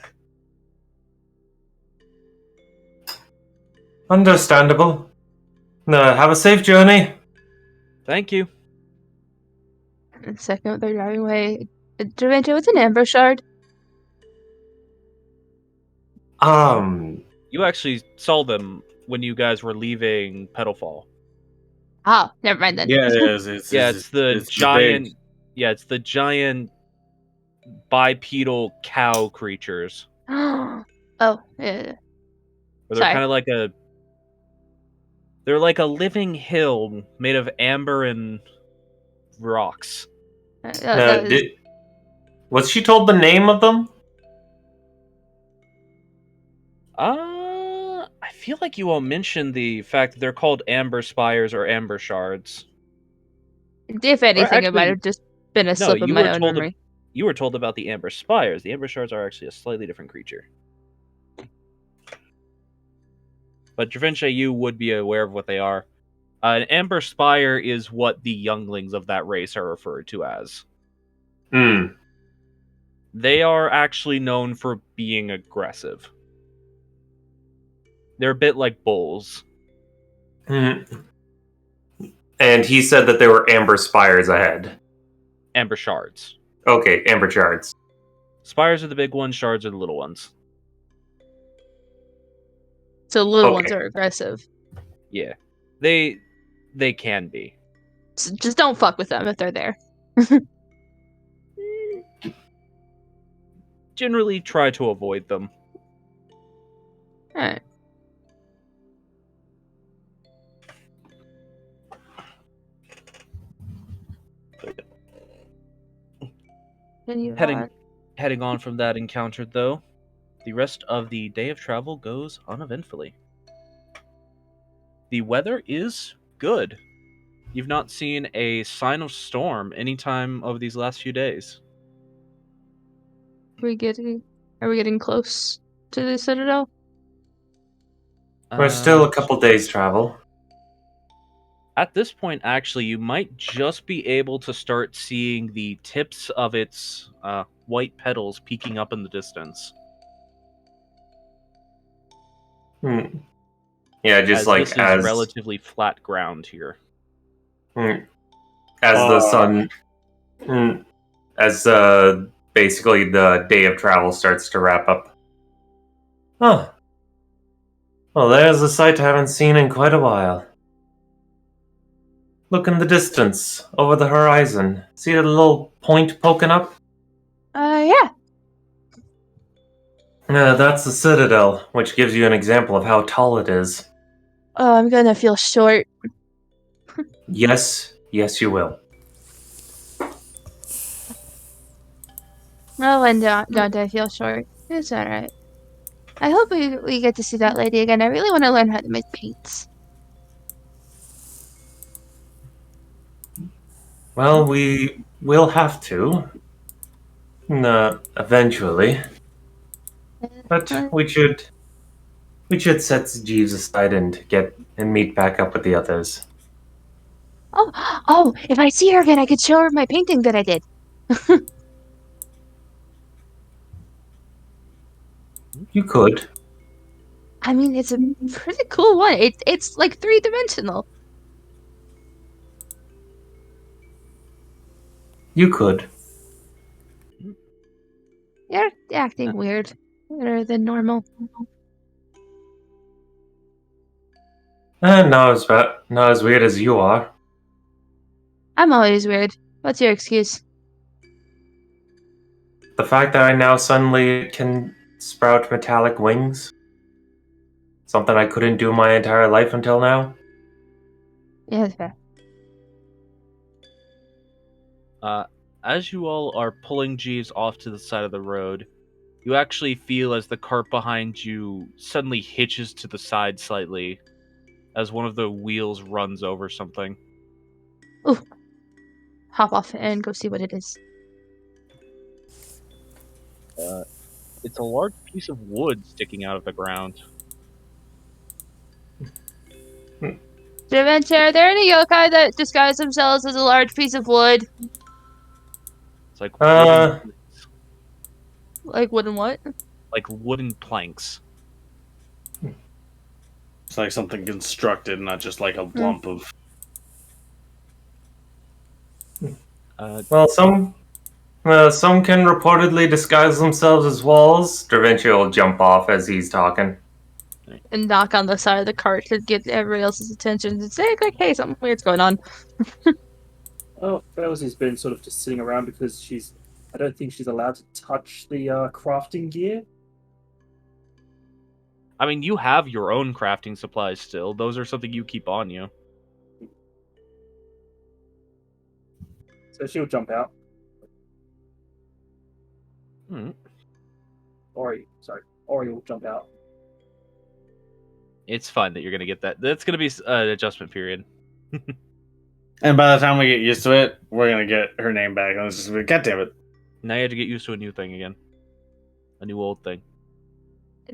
Understandable. Have a safe journey. Thank you. The second they're driving away, Dravince, what's an amber shard? You actually saw them when you guys were leaving Petalfall. Oh, never mind then. Yeah, it's the giant bipedal cow creatures. Oh, yeah. Where they're kind of they're like a living hill made of amber and rocks. Was she told the name of them? I feel like you all mentioned the fact that they're called amber spires or amber shards. If anything, it might have just been a slip of my own memory. You were told about the amber spires. The amber shards are actually a slightly different creature. But Dravince, you would be aware of what they are. An amber spire is what the younglings of that race are referred to as. They are actually known for being aggressive. They're a bit like bulls. And he said that there were amber spires ahead. Amber shards. Okay, amber shards. Spires are the big ones, shards are the little ones. So little ones Okay. are aggressive. Yeah, they can be. So just don't fuck with them if they're there. Generally, try to avoid them. Alright. Continue on. Heading on from that encounter, though, the rest of the day of travel goes uneventfully. The weather is good. You've not seen a sign of storm any time over these last few days. Are we getting close to the Citadel? We're still Uh, a couple days' travel. At this point, actually, you might just be able to start seeing the tips of its white petals peeking up in the distance. Hmm. Yeah, just As like this is relatively flat ground here. as the sun, as basically the day of travel starts to wrap up. Huh. Well, there's a sight I haven't seen in quite a while. Look in the distance, over the horizon. See a little point poking up? Yeah. That's the Citadel, which gives you an example of how tall it is. Oh, I'm gonna feel short. Yes, you will. Oh, and don't I feel short? It's alright. I hope we get to see that lady again. I really want to learn how to make paints. Well, we will have to. Eventually. But we should set Jeeves aside and meet back up with the others. Oh, if I see her again, I could show her my painting that I did. You could. I mean, it's a pretty cool one. It's like 3-dimensional. You could. You're acting weird. Better than normal. Not as weird as you are. I'm always weird. What's your excuse? The fact that I now suddenly can sprout metallic wings. Something I couldn't do my entire life until now. Yeah, fair. As you all are pulling Jeeves off to the side of the road, you actually feel as the cart behind you suddenly hitches to the side slightly as one of the wheels runs over something. Ooh. Hop off and go see what it is. It's a large piece of wood sticking out of the ground. Adventure, are there any yokai that disguise themselves as a large piece of wood? It's like wooden, Like wooden what? like wooden planks. It's like something constructed, not just like a lump of. Well, some can reportedly disguise themselves as walls. Davinci will jump off as he's talking. And knock on the side of the cart to get everybody else's attention and say, like, hey, something weird's going on. Oh, Felsy's been sort of just sitting around because I don't think she's allowed to touch the crafting gear. I mean, you have your own crafting supplies still. Those are something you keep on you. So she'll jump out. Ori will jump out. It's fine that you're going to get that. That's going to be an adjustment period. And by the time we get used to it, we're gonna get her name back, and it's just like, God damn it! Now you have to get used to a new thing again. A new old thing.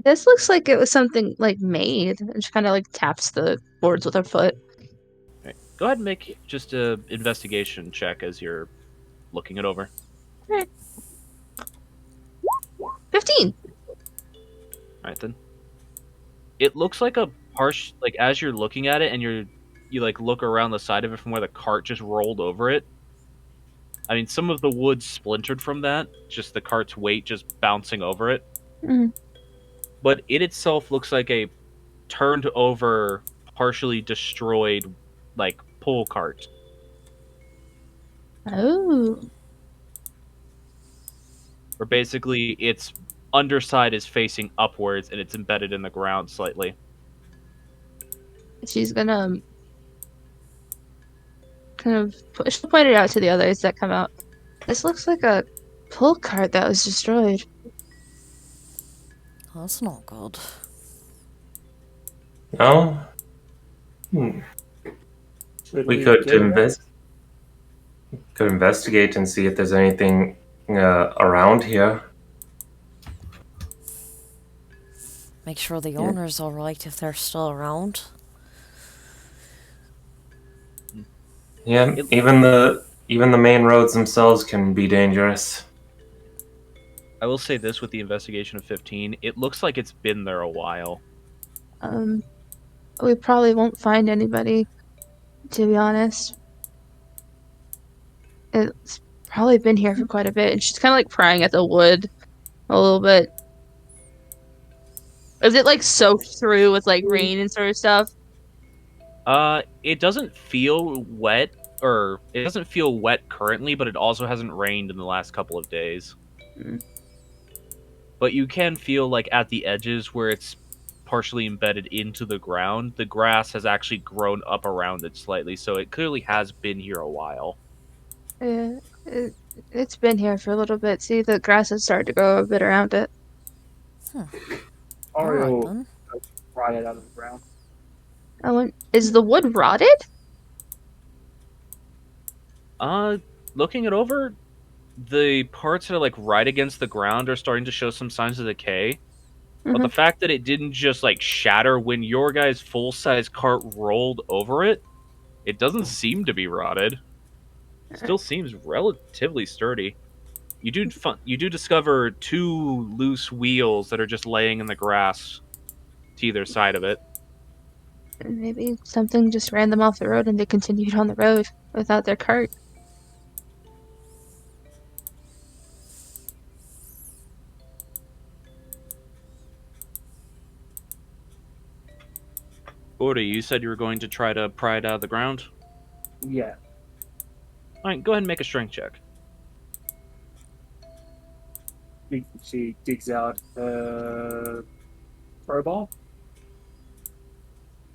This looks like it was something, like, made. And she kind of, like, taps the boards with her foot. Right. Go ahead and make just a investigation check as you're looking it over. Right. 15! Alright then. It looks like a harsh, like as you're looking at it and you like look around the side of it from where the cart just rolled over it. I mean, some of the wood splintered from that, just the cart's weight just bouncing over it. Mm. But it itself looks like a turned over, partially destroyed, like pull cart. Oh, Where basically its underside is facing upwards and it's embedded in the ground slightly. she's gonna kind of she'll point it out to the others that come out. This looks like a pull cart that was destroyed. That's not good. No? Should We could get it? investigate and see if there's anything around here. Make sure the Yeah. owner's alright if they're still around. Yeah, even the main roads themselves can be dangerous. I will say this with the investigation of 15, it looks like it's been there a while. We probably won't find anybody, to be honest. It's probably been here for quite a bit, and she's kind of like prying at the wood a little bit. Is it like soaked through with like rain and sort of stuff? It doesn't feel wet, or it doesn't feel wet currently, but it also hasn't rained in the last couple of days. Mm. But you can feel like at the edges where it's partially embedded into the ground, the grass has actually grown up around it slightly, so it clearly has been here a while. Yeah, it's been here for a little bit. See, the grass has started to grow a bit around it. Mario Alright then. pry it out of the ground. Is the wood rotted? Looking it over, the parts that are like right against the ground are starting to show some signs of decay. But the fact that it didn't just like shatter when your guy's full-size cart rolled over it, it doesn't seem to be rotted. Still seems relatively sturdy. You do discover 2 loose wheels that are just laying in the grass to either side of it. Maybe something just ran them off the road and they continued on the road without their cart. Orda, you said you were going to try to pry it out of the ground? Yeah. Alright, go ahead and make a strength check. She digs out crowbar.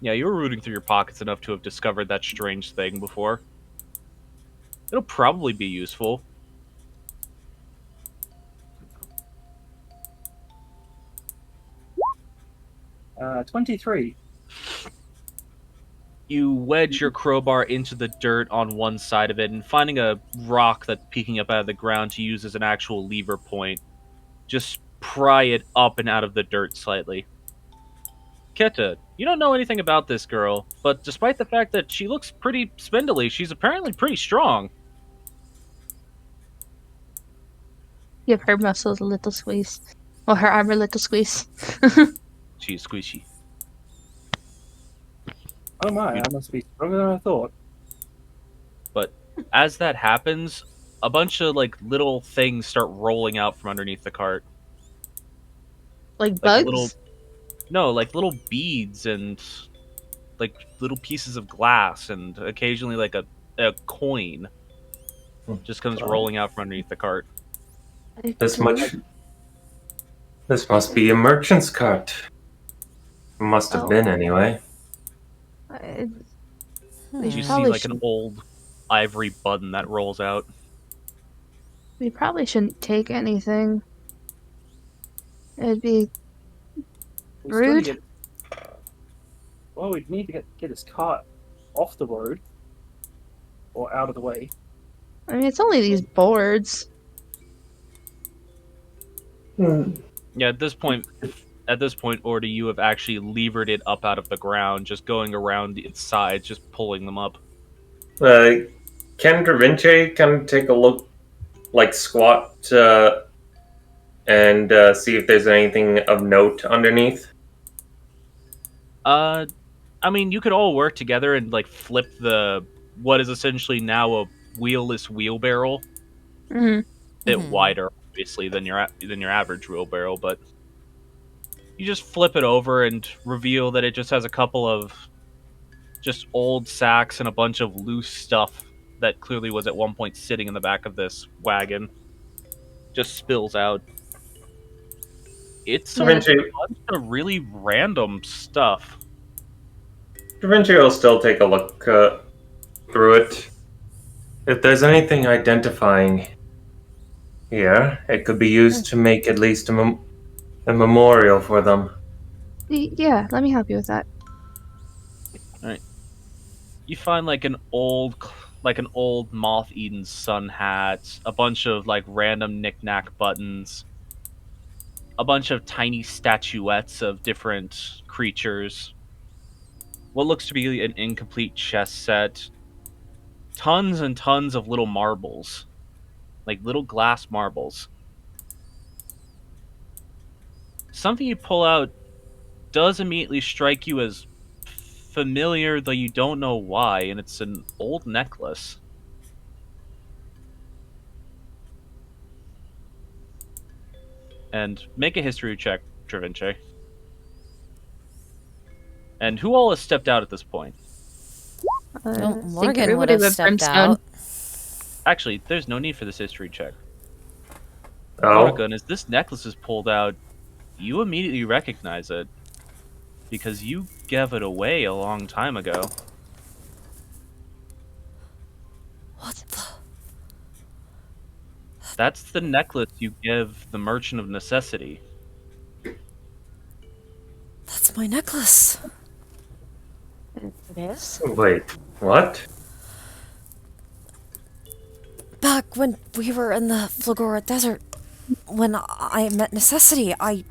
Yeah, you were rooting through your pockets enough to have discovered that strange thing before. It'll probably be useful. 23. You wedge your crowbar into the dirt on one side of it, and finding a rock that's peeking up out of the ground to use as an actual lever point, just pry it up and out of the dirt slightly. Keta, you don't know anything about this girl, but despite the fact that she looks pretty spindly, she's apparently pretty strong. Give her muscles a little squeeze. Well, her arm a little squeeze. She's squishy. Oh my, I must be stronger than I thought. But as that happens, a bunch of like little things start rolling out from underneath the cart. Like bugs? Like little beads and like little pieces of glass, and occasionally like a coin just comes rolling out from underneath the cart. This must be a merchant's cart. Must have been anyway. You see like an old ivory button that rolls out. We probably shouldn't take anything. It'd be rude. Well, we'd need to get this cart off the road or out of the way. I mean, it's only these boards. Yeah, at this point, Orda, you have actually levered it up out of the ground, just going around its sides, just pulling them up. Can Dravince kind of take a look, like squat, and see if there's anything of note underneath? I mean, you could all work together and like flip what is essentially now a wheelless wheelbarrow. Mm-hmm. A bit wider, obviously, than your average wheelbarrow, but You just flip it over and reveal that it just has a couple of just old sacks and a bunch of loose stuff that clearly was at one point sitting in the back of this wagon. Just spills out. It's Da a Vinci, bunch of really random stuff. Da Vinci will still take a look through it. If there's anything identifying here, it could be used to make at least a memorial for them. Yeah, let me help you with that. Alright. You find like an old moth-eaten sun hat, a bunch of like random knick-knack buttons, a bunch of tiny statuettes of different creatures, what looks to be an incomplete chess set, tons and tons of little marbles, like little glass marbles. Something you pull out does immediately strike you as familiar, though you don't know why, and it's an old necklace. And make a history check, Travince. And who all has stepped out at this point? No, I think Morgan would everybody have but stepped Brimstone. out. Actually, there's no need for this history check. Oh, Morgan, as this necklace is pulled out, you immediately recognize it. Because you gave it away a long time ago. What the? That's the necklace you give the Merchant of Necessity. That's my necklace. It is? wait, what? Back when we were in the Flagora Desert, when I met Necessity, I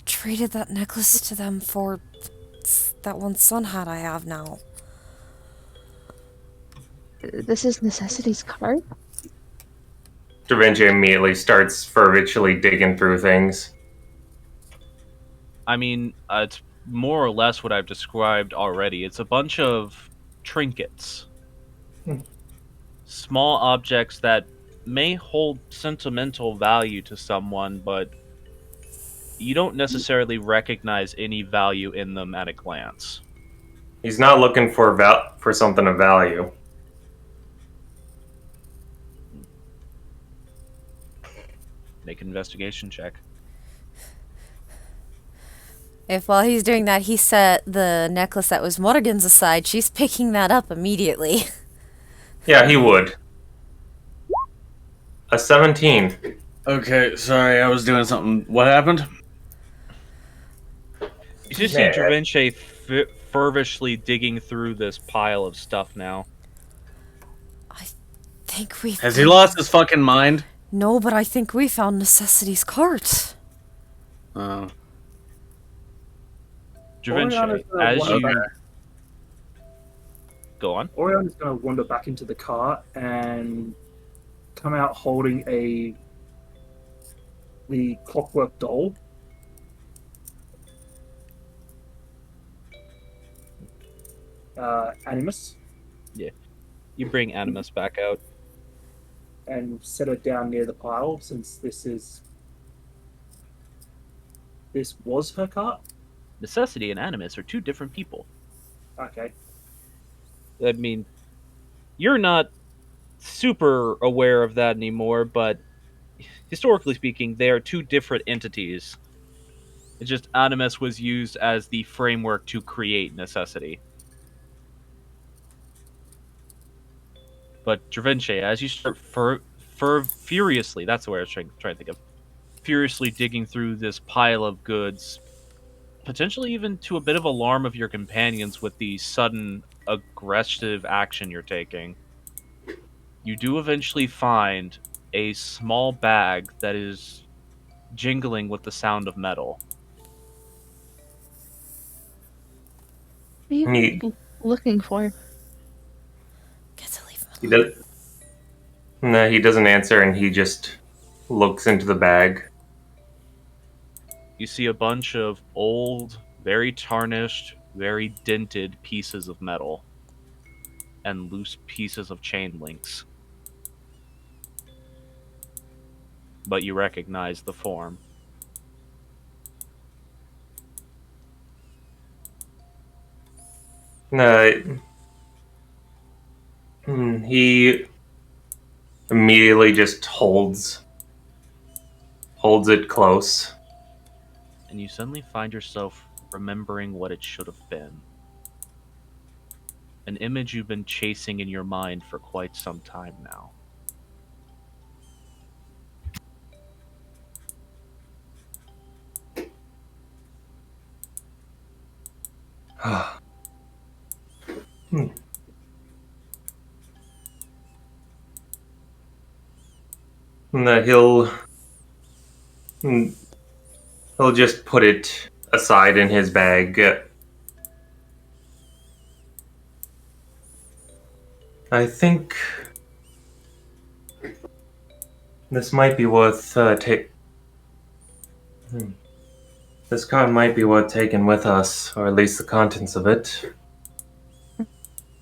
traded that necklace to them for that one sun hat I have now. This is Necessity's card? Da Vinci immediately starts fervently digging through things. I mean, it's more or less what I've described already. It's a bunch of trinkets. Small objects that may hold sentimental value to someone, but you don't necessarily recognize any value in them at a glance. He's not looking for for something of value. Make an investigation check. If while he's doing that, he set the necklace that was Morgan's aside, she's picking that up immediately. Yeah, he would. A 17. Okay, sorry, I was doing something. What happened? You just see Travince fervently digging through this pile of stuff now. I think we Has he lost his fucking mind? No, but I think we found Necessity's cart. Oh. Travince, as you... Go on. Orion's going to wander back into the cart and come out holding the clockwork doll. Animus. Yeah. You bring Animus back out. And set her down near the pile, since this was her cart. Necessity and Animus are two different people. Okay. I mean, you're not super aware of that anymore, but historically speaking, they are two different entities. It's just Animus was used as the framework to create Necessity. But Travince, as you start furiously, that's the word I was trying to think of, furiously digging through this pile of goods, potentially even to a bit of alarm of your companions with the sudden aggressive action you're taking, you do eventually find a small bag that is jingling with the sound of metal. What are you looking for? Get to leave him He alone. does. No, he doesn't answer, and he just looks into the bag. You see a bunch of old, very tarnished, very dented pieces of metal and loose pieces of chain links. but you recognize the form. He immediately just holds it close. And you suddenly find yourself remembering what it should have been. An image you've been chasing in your mind for quite some time now. Hmm. And he'll just put it aside in his bag. I think this might be worth This card might be worth taking with us, or at least the contents of it.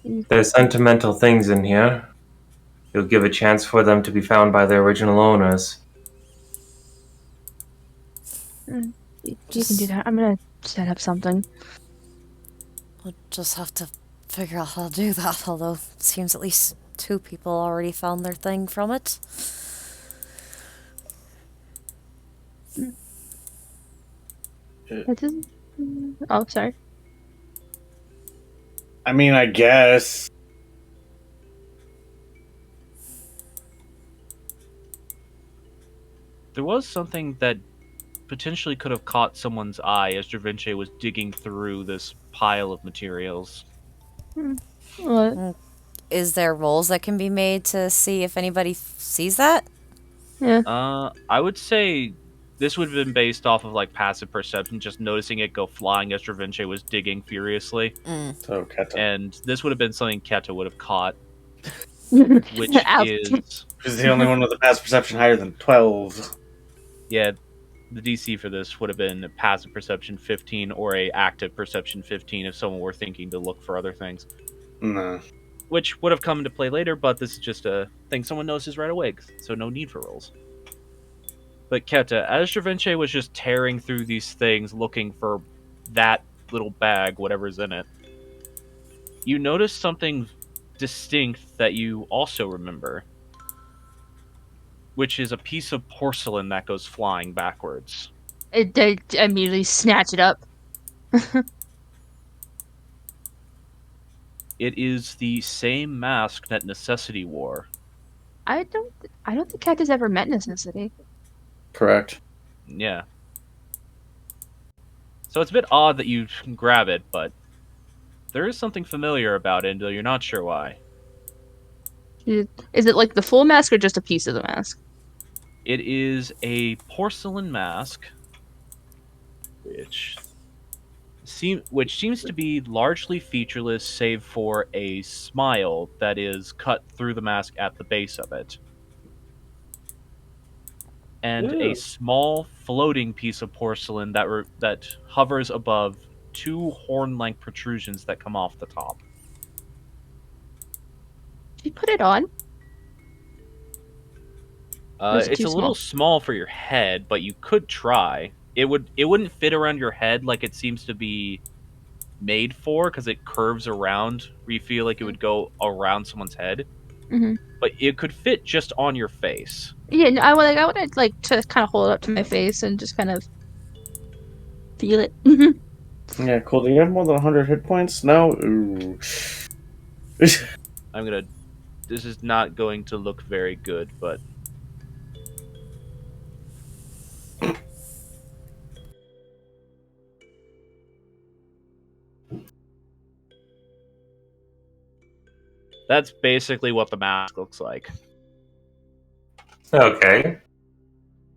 There's sentimental things in here. You'll give a chance for them to be found by their original owners. You can do that. I'm gonna set up something. We'll just have to figure out how to do that, although it seems at least 2 people already found their thing from it. It doesn't. Oh, sorry. I mean, I guess. There was something that potentially could have caught someone's eye as Da Vinci was digging through this pile of materials. What? Is there rolls that can be made to see if anybody sees that? Yeah. I would say this would have been based off of like passive perception, just noticing it go flying as Da Vinci was digging furiously. So, Keta. And this would have been something Keta would have caught, which Ow. is He's the only one with a passive perception higher than 12. yeah. The DC for this would have been a passive perception 15 or a active perception 15 if someone were thinking to look for other things, No. which would have come into play later. But this is just a thing someone notices right away, so no need for rolls. But Keta, as Da Vinci was just tearing through these things looking for that little bag, whatever's in it, you notice something distinct that you also remember, which is a piece of porcelain that goes flying backwards. They immediately snatch it up. It is the same mask that Necessity wore. I don't think Cat has ever met Necessity. Correct. Yeah. So it's a bit odd that you grab it, but there is something familiar about it, though you're not sure why. Is it like the full mask or just a piece of the mask? It is a porcelain mask, which seems to be largely featureless, save for a smile that is cut through the mask at the base of it, and a Ew. small floating piece of porcelain that hovers above 2 horn-length protrusions that come off the top. Did you put it on? Or is it It's too a little small for your head, but you could try. It wouldn't fit around your head like it seems to be made for, because it curves around where you feel like it would go around someone's head. Mm-hmm. But it could fit just on your face. Yeah, no, I would like to kind of hold it up to my face and just kind of feel it. Yeah, cool. Do you have more than 100 hit points? No? Ooh. This is not going to look very good, but that's basically what the mask looks like. Okay.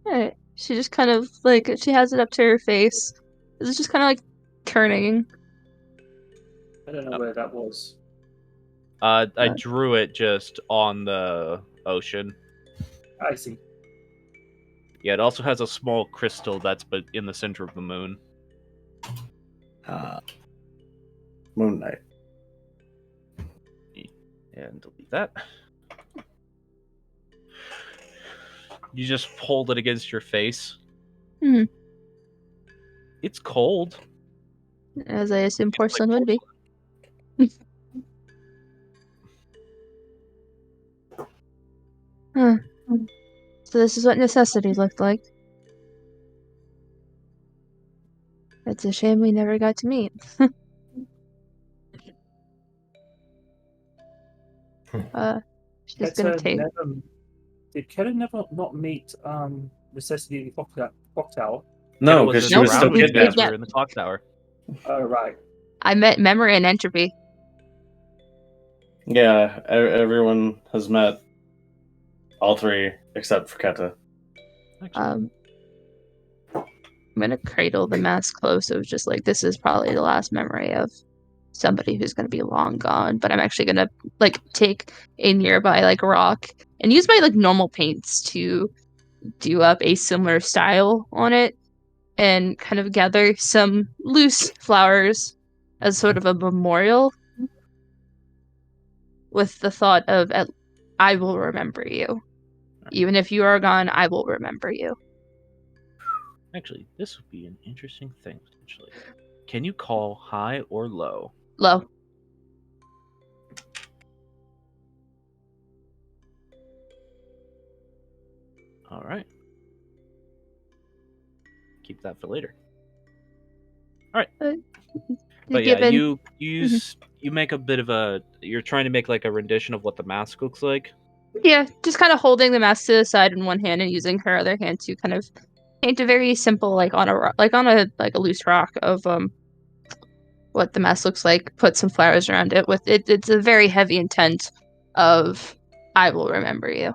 Alright. She just kind of like she has it up to her face. It's just kind of like turning. I don't know where that was. I drew it just on the ocean. I see. Yeah, it also has a small crystal that's in the center of the moon. Moon Knight. And delete that. You just hold it against your face. Hmm. It's cold. As I assume It's like porcelain would be. Huh. So this is what necessity looked like. It's a shame we never got to meet. She's gonna take. Did Keta never not meet necessity in the clock tower? No, Keta because she Nope. was still around when you guys kidnapped. Yeah. were in the clock tower. Oh right. I met memory and entropy. Yeah, everyone has met all three except for Keta. Actually, I'm gonna cradle the mask close. It was just like this is probably the last memory of somebody who's gonna be long gone. But I'm actually gonna like take a nearby like rock and use my like normal paints to do up a similar style on it and kind of gather some loose flowers as sort of a memorial with the thought of I will remember you. Even if you are gone, I will remember you. actually, this would be an interesting thing potentially. Can you call high or low? Low. All right. Keep that for later. But yeah, Given you use you make a bit of a. You're trying to make like a rendition of what the mask looks like. yeah, just kind of holding the mask to the side in one hand and using her other hand to kind of paint a very simple like on a like on a like a loose rock of what the mask looks like. Put some flowers around it with it. It's a very heavy intent of I will remember you.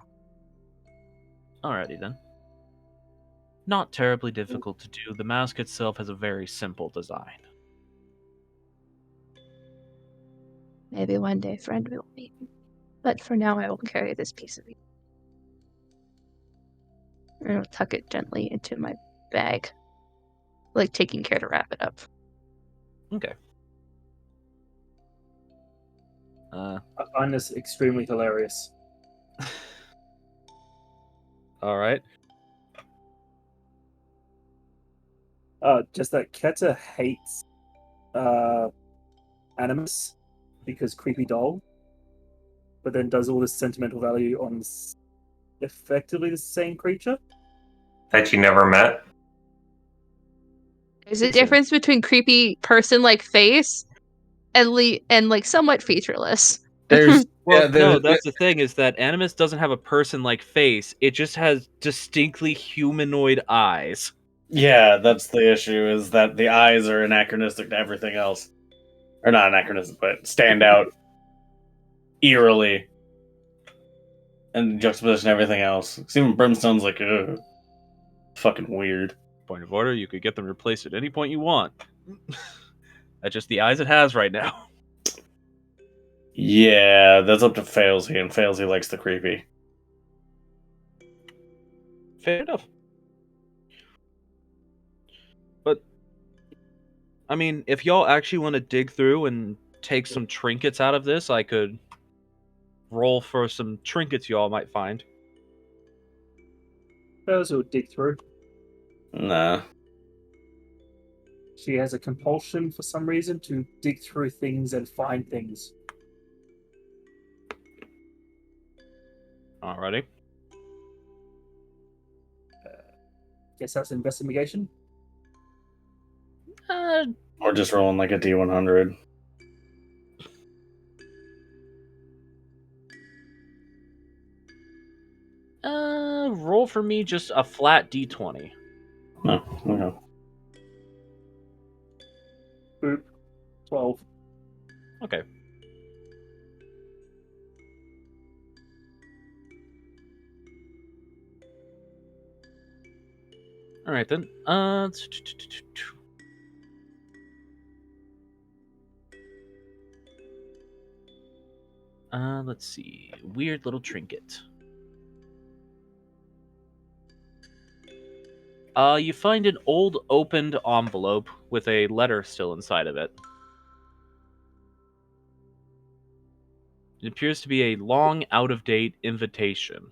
Alrighty then. Not terribly difficult to do. The mask itself has a very simple design. Maybe one day, friend, we will meet. But for now, I will carry this piece of you. And I'll tuck it gently into my bag, like taking care to wrap it up. Okay. I find this extremely hilarious. All right. Just that Keta hates Animus because creepy doll, but then does all this sentimental value on effectively the same creature. That you never met. There's a difference between creepy person-like face and like somewhat featureless. There's Well, no, that's the thing is that Animus doesn't have a person-like face. It just has distinctly humanoid eyes. yeah, that's the issue is that the eyes are anachronistic to everything else, or not anachronistic, but stand out eerily and juxtaposition everything else. 'Cause even Brimstone's like, ugh, fucking weird. Point of order, you could get them replaced at any point you want. That's just the eyes it has right now. Yeah, that's up to Failsy, and Failsy likes the creepy. Fair enough. But, I mean, if y'all actually want to dig through and take some trinkets out of this, I could roll for some trinkets y'all might find. Those will dig through. Nah. She has a compulsion for some reason to dig through things and find things. Alrighty. Guess that's investigation. Or just rolling like a D100. Roll for me just a flat D20. No, okay. Boop. 12. Okay. Alright then. Let's see. Weird little trinket. You find an old opened envelope with a letter still inside of it. It appears to be a long, out-of-date invitation.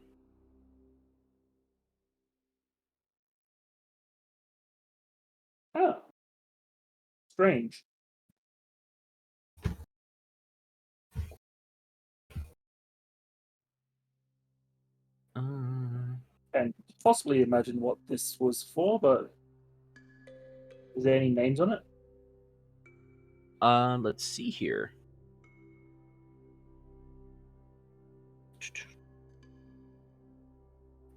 strange. And possibly imagine what this was for, but is there any names on it? Let's see here.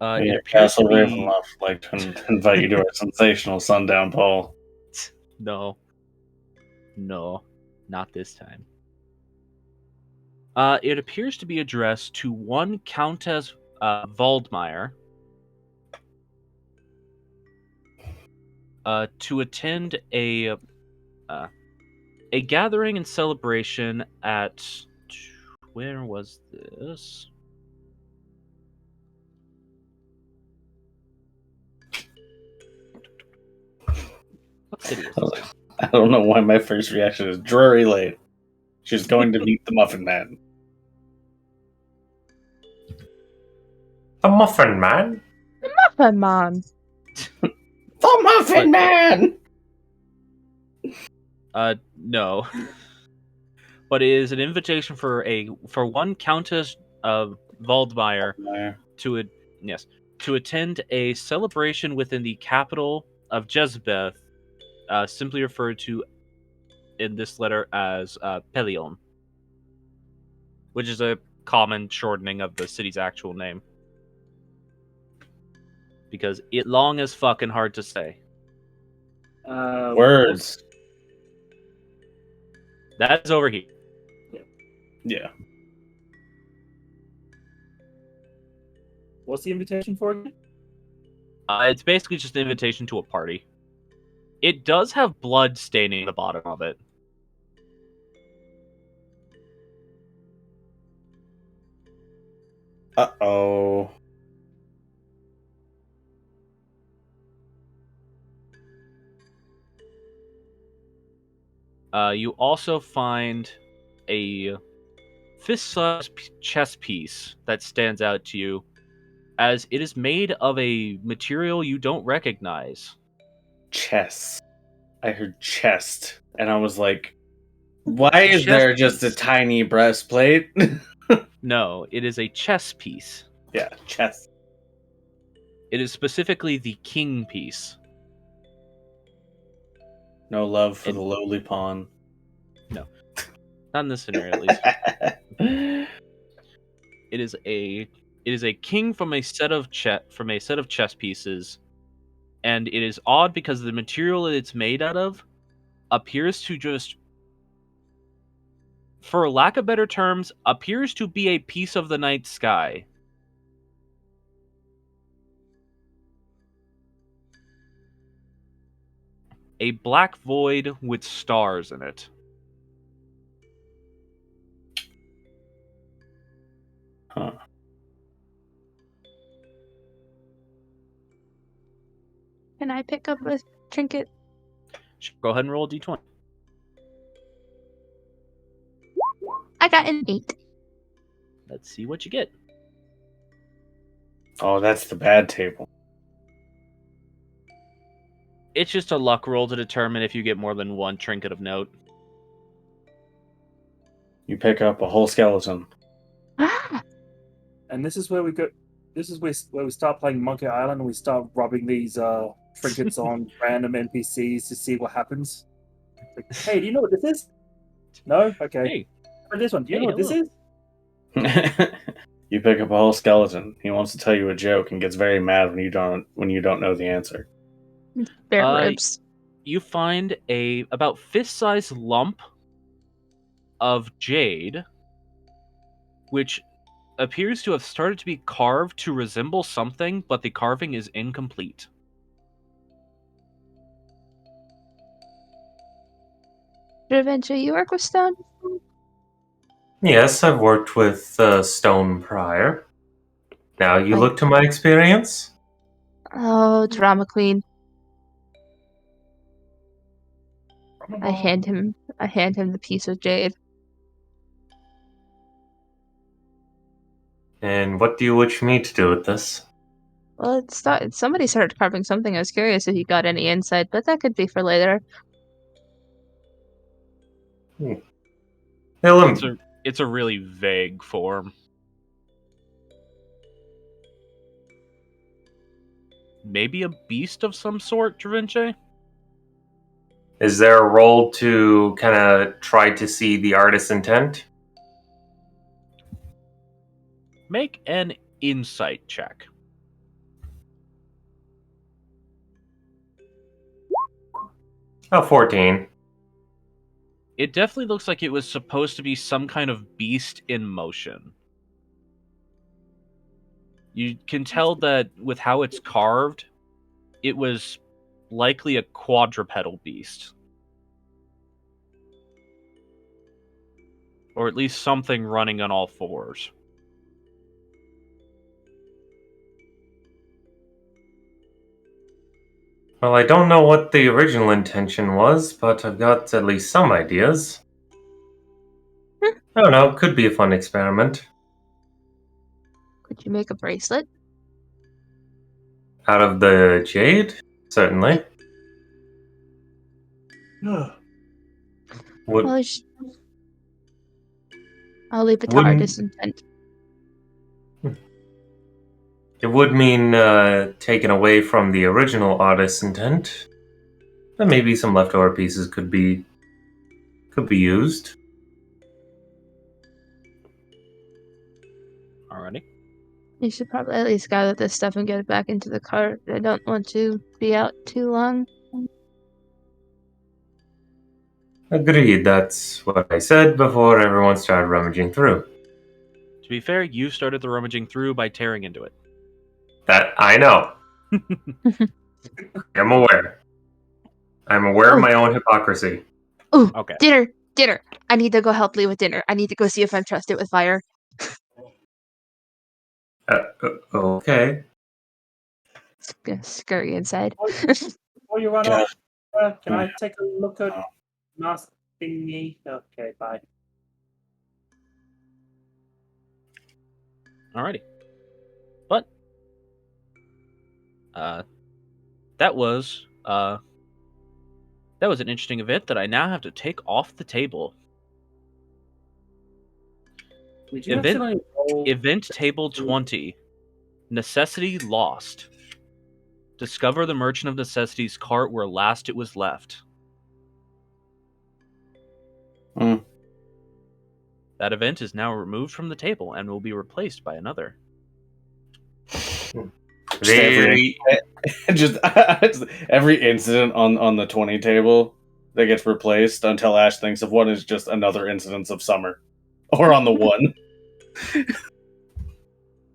It appears to Castle be... Ravenloft like to invite you to our sensational sundown ball. No, not this time. It appears to be addressed to one Countess Waldmeyer to attend a gathering and celebration at... Where was this? What city was this? I don't know why my first reaction is Drury Lane. She's going to meet the Muffin Man. The Muffin Man? Muffin Man. The Muffin Man! No. But it is an invitation for one Countess Waldmeyer to attend a celebration within the capital of Jezebeth, simply referred to in this letter as Pelion, which is a common shortening of the city's actual name. Because it long is fucking hard to say. Words. That's over here. Yeah. What's the invitation for again? It's basically just an invitation to a party. It does have blood staining the bottom of it. Uh-oh. You also find a fist-sized chess piece that stands out to you, as it is made of a material you don't recognize. Chest. I heard chest, and I was like, why is there just a tiny breastplate? No, it is a chess piece. Yeah, chest. It is specifically the king piece. No love for the lowly pawn. No. Not in this scenario, at least. It is a king from a set of chess pieces, and it is odd because the material that it's made out of appears to just, for lack of better terms, appears to be a piece of the night sky. A black void with stars in it. Huh. Can I pick up a trinket? Go ahead and roll a d20. I got an 8. Let's see what you get. Oh, that's the bad table. It's just a luck roll to determine if you get more than one trinket of note. You pick up a whole skeleton. And this is where we go. This is where we start playing Monkey Island and we start rubbing these trinkets on random NPCs to see what happens. Like, hey, do you know what this is? No? Okay. Hey. Or this one, do you know what this is? You pick up a whole skeleton. He wants to tell you a joke and gets very mad when you don't know the answer. Bear ribs. You find a about fist-sized lump of jade, which appears to have started to be carved to resemble something, but the carving is incomplete. Adventure, you work with stone? Yes, I've worked with stone prior. Now you Like- look to my experience. Oh, drama queen. I hand him the piece of jade. And what do you wish me to do with this? Well, somebody started carving something. I was curious if you got any insight, but that could be for later. It's a really vague form. Maybe a beast of some sort, Dravince? Is there a role to kind of try to see the artist's intent? Make an insight check. Oh, 14. It definitely looks like it was supposed to be some kind of beast in motion. You can tell that with how it's carved, it was likely a quadrupedal beast. Or at least something running on all fours. Well, I don't know what the original intention was, but I've got at least some ideas. I don't know, could be a fun experiment. Could you make a bracelet? Out of the jade? Certainly. Well, Would, I'll leave it to wouldn't artist's intent. it would mean taken away from the original artist's intent. But maybe some leftover pieces could be used. Alrighty. You should probably at least gather this stuff and get it back into the cart. I don't want to be out too long. Agreed, that's what I said before everyone started rummaging through. To be fair, you started the rummaging through by tearing into it. That I know. I'm aware. I'm aware of my own hypocrisy. Ooh, Okay. dinner. I need to go help Lee with dinner. I need to go see if I'm trusted with fire. Okay. Gonna scurry inside. Before you run Yeah. off, can I take a look at Master Thingy? Okay, bye. Alrighty. But that was an interesting event that I now have to take off the table. Would you accidentally roll- Event table 20. Necessity lost. Discover the Merchant of Necessity's cart where last it was left. That event is now removed from the table and will be replaced by another. Just every incident on the 20 table that gets replaced until Ash thinks of one is just another incidence of summer. Or on the 1.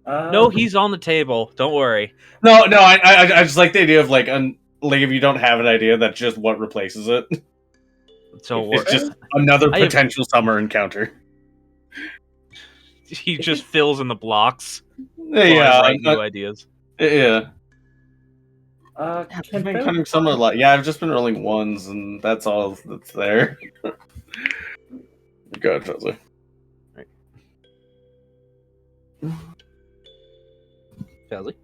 No, he's on the table. Don't worry. No, I just like the idea of like if you don't have an idea, that's just what replaces it. Don't It's worry. just another potential summer encounter. He just fills in the blocks. Yeah, Write new ideas. Yeah. Can I've been Phil- cutting summer a lot. Yeah, I've just been rolling 1s, and that's all that's there. Go ahead, Fesley. Fesley?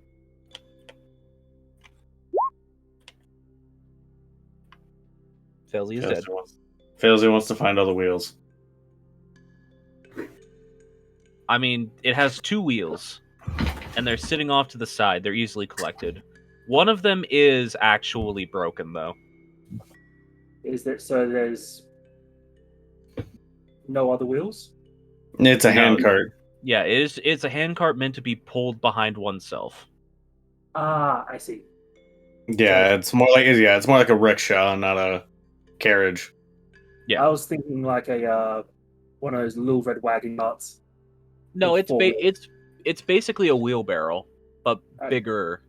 Fesley is dead. Fesley wants to find all the wheels. I mean, it has 2 wheels, and they're sitting off to the side. They're easily collected. One of them is actually broken, though. There's no other wheels? It's a handcart. Yeah, it's a handcart meant to be pulled behind oneself. Ah, I see. Yeah, it's more like a rickshaw, not a carriage. Yeah. I was thinking like a one of those little red wagon carts. No, With it's basically a wheelbarrow, but bigger.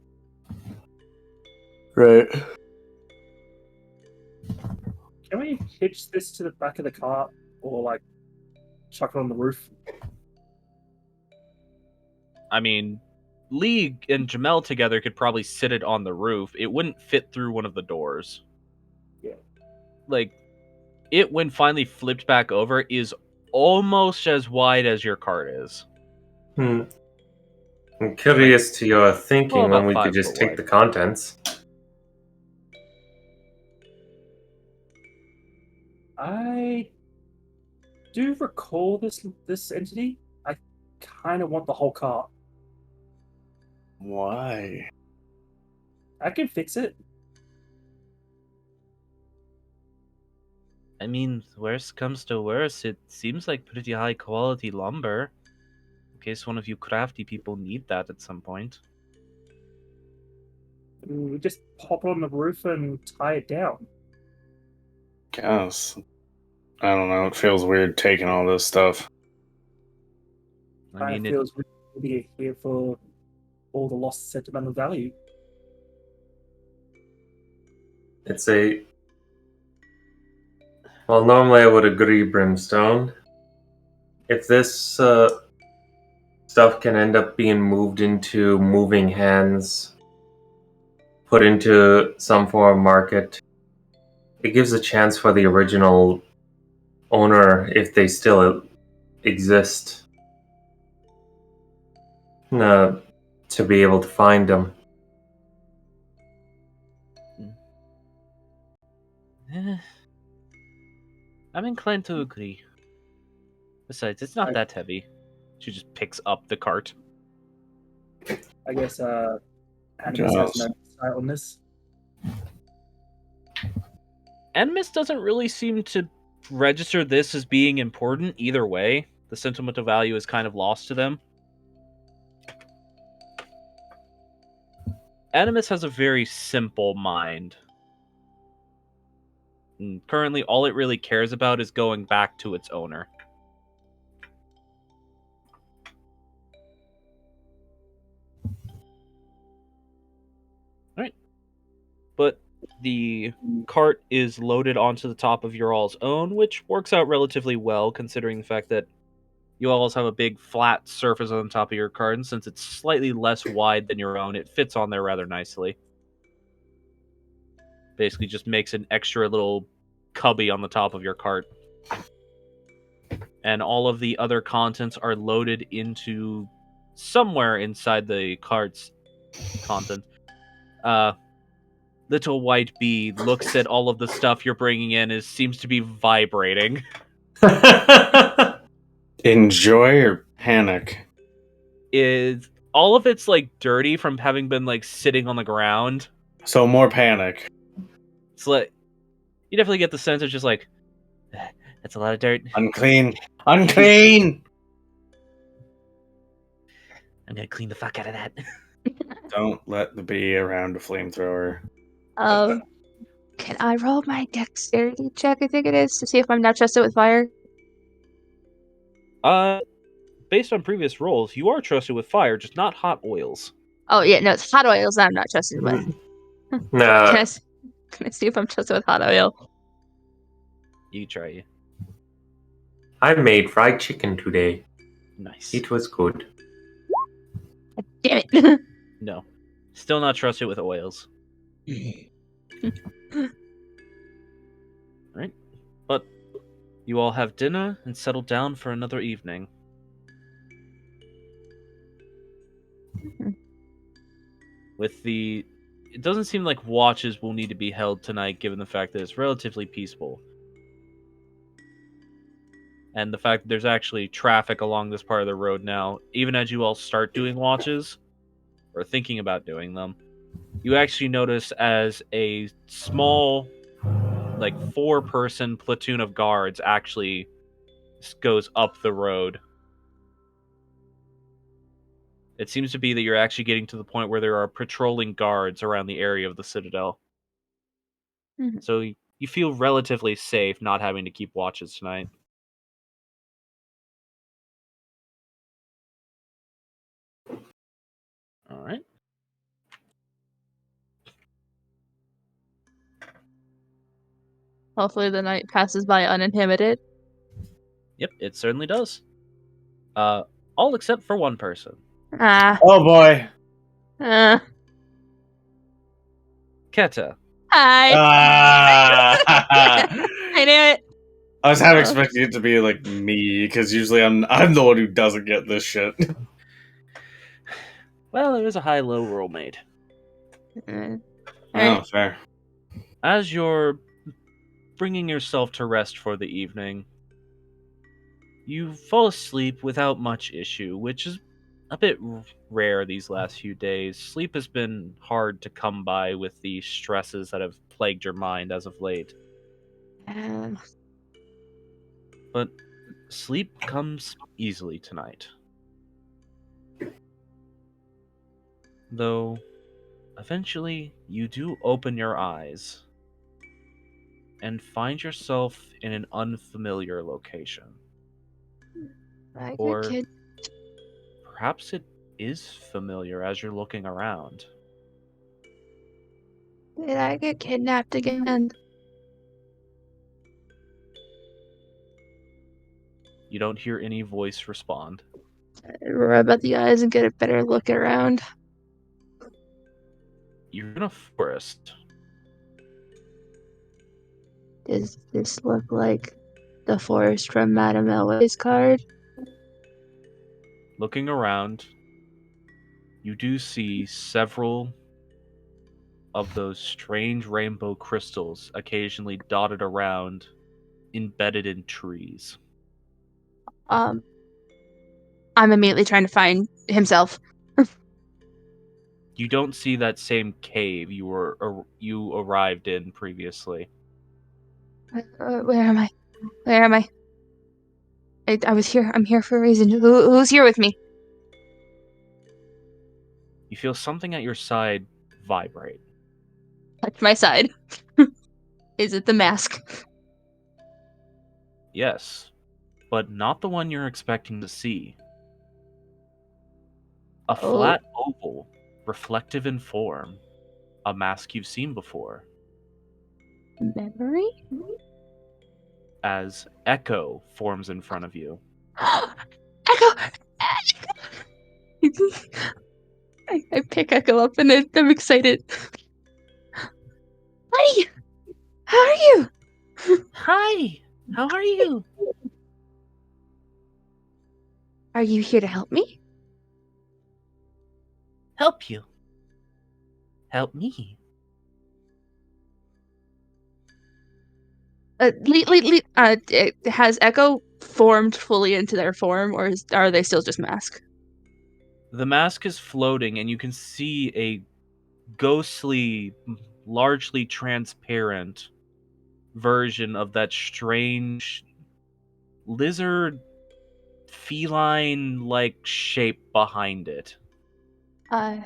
Right. Can we hitch this to the back of the cart or like chuck it on the roof? I mean, Lee and Jamel together could probably sit it on the roof. It wouldn't fit through one of the doors. Yeah. Like, it when finally flipped back over is almost as wide as your cart is. I'm curious to your thinking about when we 5 could just foot take wide. the contents. I do recall this entity. I kind of want the whole cart. Why? I can fix it. I mean, worst comes to worst, it seems like pretty high quality lumber. In case one of you crafty people need that at some point. We just pop it on the roof and tie it down. Guess. I don't know. It feels weird taking all this stuff. I mean, It feels really to be here for all the lost sentimental value. It's a. Well, normally I would agree, Brimstone. If this stuff can end up being moved into moving hands, put into some form of market, it gives a chance for the original owner, if they still exist, to be able to find them. I'm inclined to agree. Besides, it's not that heavy. She just picks up the cart. I guess Animus has no insight on this. Animus doesn't really seem to register this as being important either way. The sentimental value is kind of lost to them. Animus has a very simple mind. And currently, all it really cares about is going back to its owner. Alright. But the cart is loaded onto the top of your all's own, which works out relatively well considering the fact that you alls have a big flat surface on the top of your cart, and since it's slightly less wide than your own, it fits on there rather nicely. Basically just makes an extra little cubby on the top of your cart. And all of the other contents are loaded into somewhere inside the cart's content. Little white bee looks at all of the stuff you're bringing in and seems to be vibrating. Enjoy or panic? Is all of it's like dirty from having been like sitting on the ground. So more panic. It's like you definitely get the sense of just like that's a lot of dirt. Unclean. Unclean! I'm gonna clean the fuck out of that. Don't let the bee around a flamethrower. Can I roll my dexterity check, I think it is, to see if I'm not trusted with fire? Based on previous rolls, you are trusted with fire, just not hot oils. Oh, yeah, no, it's hot oils I'm not trusted with. Nah. Can I see if I'm trusted with hot oil? You try. I made fried chicken today. Nice. It was good. Damn it. No. Still not trusted with oils. Right? But you all have dinner and settle down for another evening. It doesn't seem like watches will need to be held tonight given the fact that it's relatively peaceful. And the fact that there's actually traffic along this part of the road now, even as you all start doing watches, or thinking about doing them, you actually notice as a small, like 4-person platoon of guards actually goes up the road. It seems to be that you're actually getting to the point where there are patrolling guards around the area of the Citadel. Mm-hmm. So you feel relatively safe not having to keep watches tonight. Alright. Hopefully the night passes by uninhibited. Yep, it certainly does. All except for one person. Oh boy. Keta. Hi. Ah! I knew it. I was half expecting it to be like me, because usually I'm the one who doesn't get this shit. Well, there is a high-low roll made. Oh, fair. As you're bringing yourself to rest for the evening, You fall asleep without much issue, which is a bit rare these last few days. Sleep has been hard to come by with the stresses that have plagued your mind as of late. But sleep comes easily tonight. Though, eventually, you do open your eyes and find yourself in an unfamiliar location. I get Or kid. perhaps it is familiar as you're looking around. Did I get kidnapped again? You don't hear any voice respond. Rub out the eyes and get a better look around. You're in a forest. Does this look like the forest from Madame Elway's card? Looking around, you do see several of those strange rainbow crystals occasionally dotted around, embedded in trees. I'm immediately trying to find himself. You don't see that same cave you arrived in previously. Where am I? Where am I? I was here. I'm here for a reason. Who's here with me? You feel something at your side vibrate. Touch my side. Is it the mask? Yes, but not the one you're expecting to see. A Oh. flat oval, reflective in form, a mask you've seen before. Memory? As Echo forms in front of you. Echo! I pick Echo up and I'm excited. Buddy! How are you? Hi! How are you? Are you here to help me? Help you. Help me. Has Echo formed fully into their form, or are they still just mask? The mask is floating, and you can see a ghostly, largely transparent version of that strange lizard feline like shape behind it. Do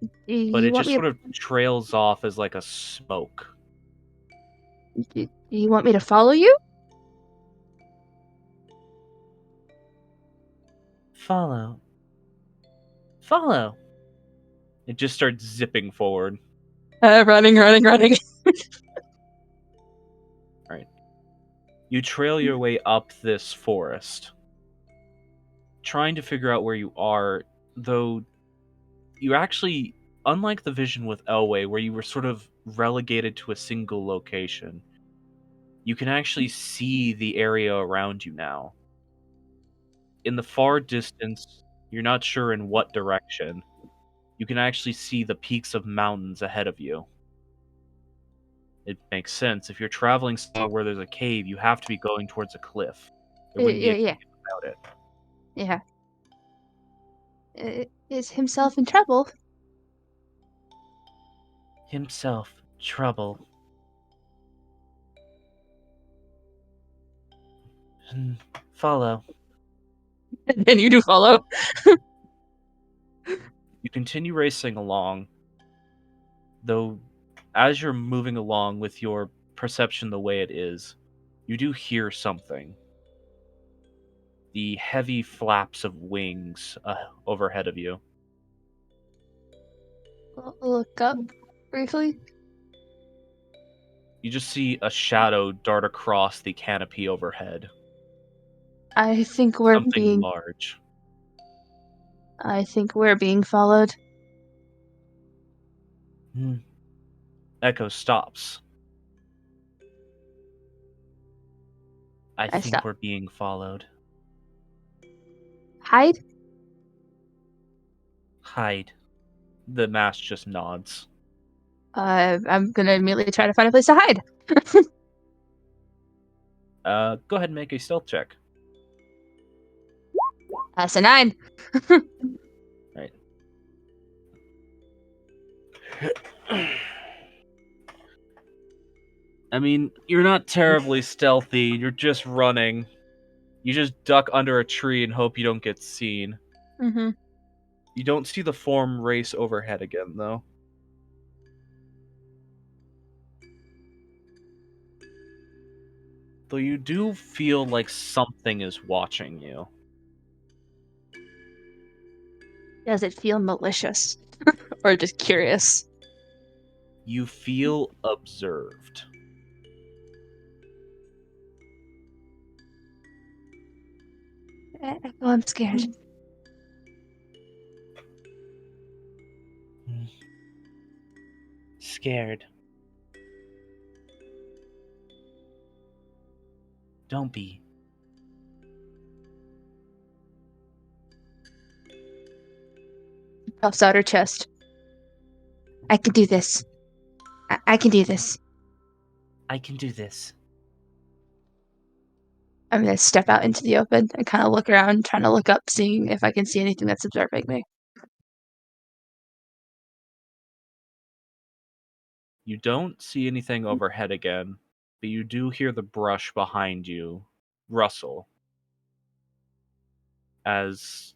But you it want just me sort of trails off as like a smoke. do you want me to follow you? Follow. Follow. It just starts zipping forward. Running. Right. You trail your way up this forest, trying to figure out where you are, though you actually, unlike the vision with Elway, where you were sort of relegated to a single location, you can actually see the area around you now. In the far distance, you're not sure in what direction, you can actually see the peaks of mountains ahead of you. It makes sense. If you're traveling somewhere where there's a cave, you have to be going towards a cliff. There wouldn't be a Yeah. cave without it. Yeah. Is himself in trouble? Himself. Trouble. Follow. And you do follow. You continue racing along, though as you're moving along with your perception the way it is, you do hear something. The heavy flaps of wings overhead of you. I'll look up briefly. You just see a shadow dart across the canopy overhead. I think we're Something being large. followed. Echo stops. I think stop. we're being followed. Hide? Hide. The mask just nods. I'm gonna immediately try to find a place to hide. Go ahead and make a stealth check. That's a 9. Right. I mean, you're not terribly stealthy. You're just running. You just duck under a tree and hope you don't get seen. Mm-hmm. You don't see the form race overhead again, though. Though you do feel like something is watching you. Does it feel malicious? Or just curious? You feel observed. Echo, I'm scared. Scared. Don't be. Puffs out her chest. I can do this. I can do this. I can do this. I'm gonna step out into the open and kind of look around, trying to look up, seeing if I can see anything that's observing me. You don't see anything overhead again, but you do hear the brush behind you rustle as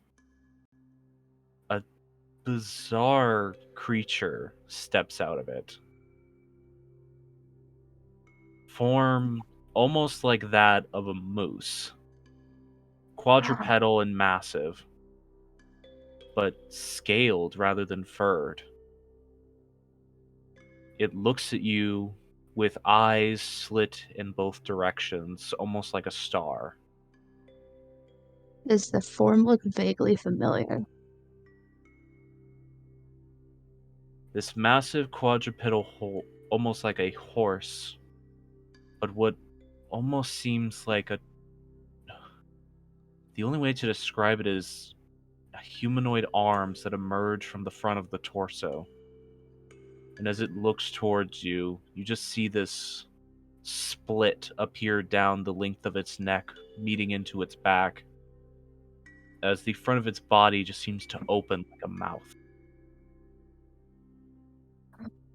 a bizarre creature steps out of it. Form almost like that of a moose. Quadrupedal and massive, but scaled rather than furred. It looks at you with eyes slit in both directions, almost like a star. Does the form look vaguely familiar? This massive quadrupedal hole, almost like a horse, but what almost seems like a... The only way to describe it is humanoid arms that emerge from the front of the torso. And as it looks towards you, you just see this split appear down the length of its neck, meeting into its back, as the front of its body just seems to open like a mouth.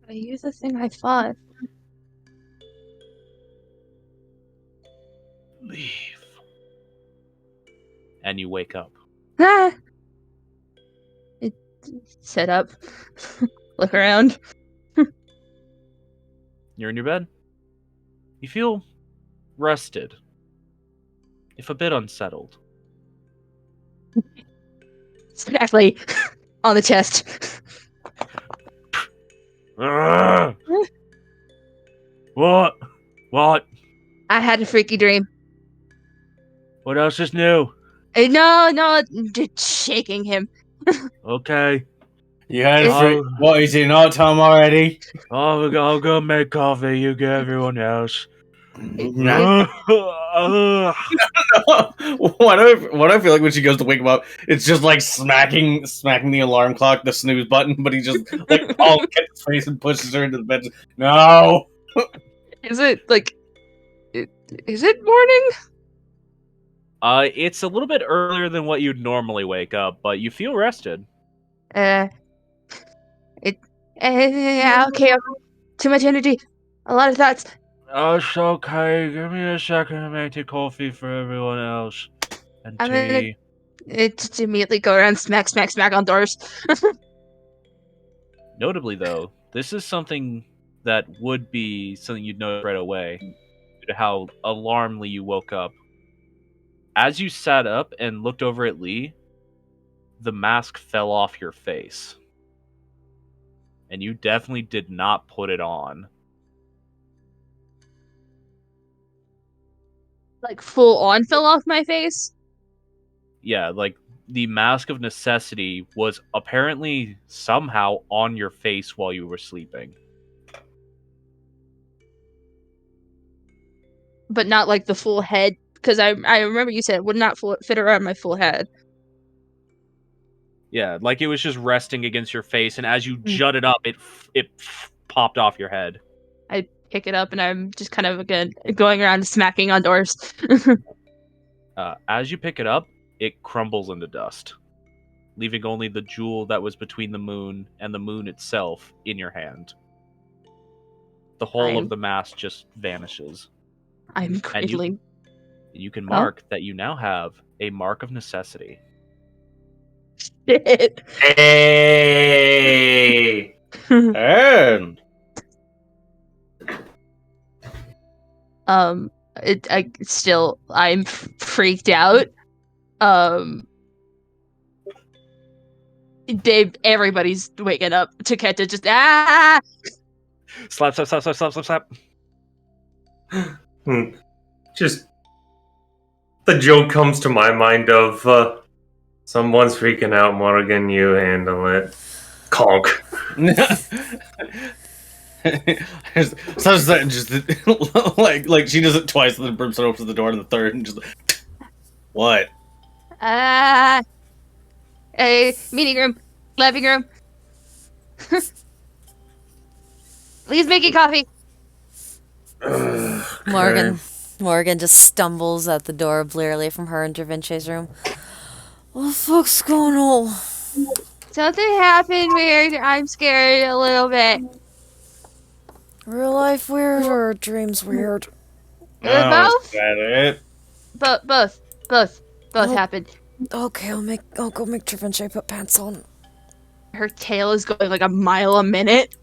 Are you the thing I fought? Leave. And you wake up. Ah! It sit up, look around. You're in your bed. You feel rested, if a bit unsettled. Exactly. On the chest. What? What? I had a freaky dream. What else is new? No, just shaking him. Okay. You had It's- a what is it not time already? I'll go make coffee. You get everyone else. No. Why do I feel like when she goes to wake him up, it's just like smacking the alarm clock, the snooze button, but he just like all gets his face and pushes her into the bed. No. Is it like? Is it morning? It's a little bit earlier than what you'd normally wake up, but you feel rested. Yeah, okay. Too much energy. A lot of thoughts. Oh, it's okay. Give me a second to make the coffee for everyone else. And I'm gonna tea. just immediately go around smack on doors. Notably, though, this is something that would be something you'd know right away, due to how alarmingly you woke up. As you sat up and looked over at Lee, the mask fell off your face. And you definitely did not put it on. Like full on fell off my face. Yeah, like the mask of necessity was apparently somehow on your face while you were sleeping. But not like the full head, because I remember you said it would not fit around my full head. Yeah, like it was just resting against your face, and as you jutted up, it popped off your head. I pick it up and I'm just kind of again going around smacking on doors. As you pick it up, it crumbles into dust, leaving only the jewel that was between the moon and the moon itself in your hand. The whole of the mass just vanishes. I'm And cradling. you can mark that you now have a mark of necessity. Shit. Hey! And I'm freaked out. Dave, everybody's waking up. Taketa just Slap, slap, slap, slap, slap, slap, slap. Just the joke comes to my mind of someone's freaking out, Morgan, you handle it. Conk. so just like she does it twice, and then Brimstone opens the door, and the third, and just what? meeting room, living room. Please making coffee. Morgan just stumbles at the door blearily from her and Dravince's room. What the fuck's going on? Something happened weird. I'm scared a little bit. Real life weird or dreams weird? Both? Is that it? Both Oh. happened. Okay, I'll go make Dravince put pants on. Her tail is going like a mile a minute.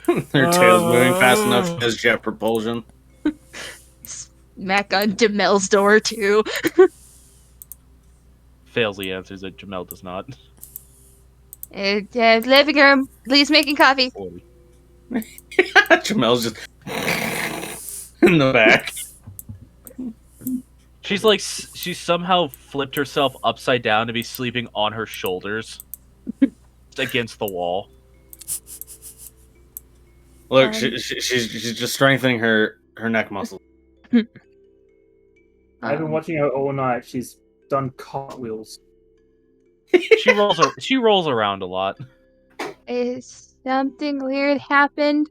Her tail's moving fast enough as jet propulsion. Smack on Jamel's door too. Failsy answers that Jamel does not. Living room, please making coffee. Jamel's just in the back. She's somehow flipped herself upside down to be sleeping on her shoulders against the wall. Look, she's just strengthening her neck muscle. I've been watching her all night. She's done cartwheels. She rolls around a lot. Is something weird happened?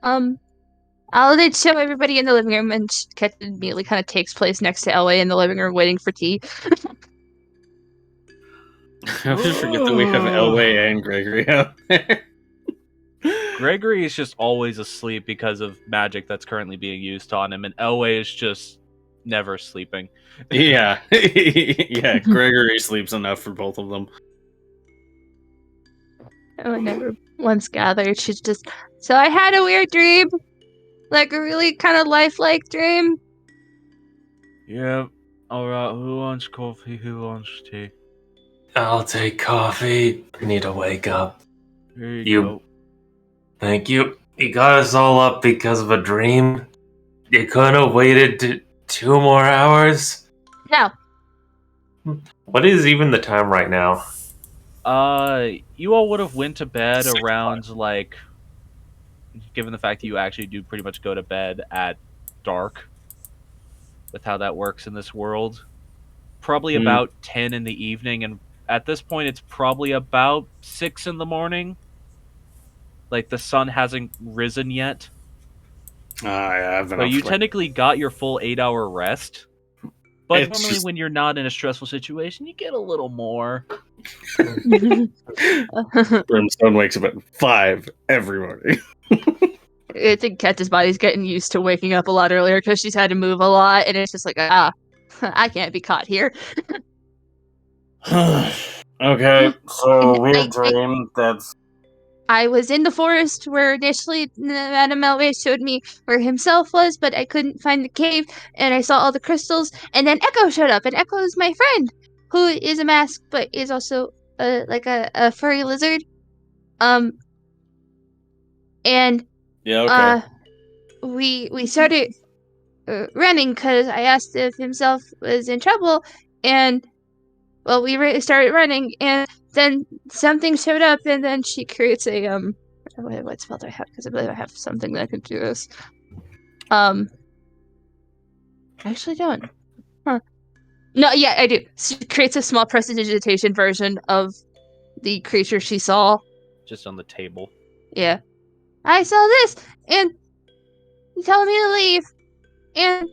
I'll just show everybody in the living room, and Ket immediately kind of takes place next to Elway in the living room waiting for tea. I always forget that we have Elway and Gregory out there. Gregory is just always asleep because of magic that's currently being used on him, and Elway is just never sleeping. Yeah. Yeah, Gregory sleeps enough for both of them. Whenever one's gathered, she's just, so I had a weird dream. Like a really kind of lifelike dream. Yeah. Alright, who wants coffee? Who wants tea? I'll take coffee. I need to wake up. Here you go. Thank you. You got us all up because of a dream. You couldn't have waited 2 more hours? No. What is even the time right now? You all would have went to bed 6 around, like, given the fact that you actually do pretty much go to bed at dark, with how that works in this world. Probably about 10 in the evening, and at this point it's probably about 6 in the morning. Like, the sun hasn't risen yet. Yeah, I've been So up you for technically got your full 8-hour rest. But It's normally just- when you're not in a stressful situation, you get a little more. Brimstone wakes up at 5 every morning. I think Ket's body's getting used to waking up a lot earlier because she's had to move a lot, and it's just like, I can't be caught here. Okay, so weird dream. That's I was in the forest where initially Madame Elway showed me where himself was, but I couldn't find the cave, and I saw all the crystals, and then Echo showed up, and Echo is my friend, who is a mask, but is also like a furry lizard. And yeah. Okay. we started running because I asked if himself was in trouble, and well, we started running, and then something showed up, and then she creates a what spell do I have? Because I believe I have something that can do this. I actually don't. Huh. No, yeah, I do. She creates a small prestidigitation version of the creature she saw. Just on the table. Yeah. I saw this, and you telling me to leave, and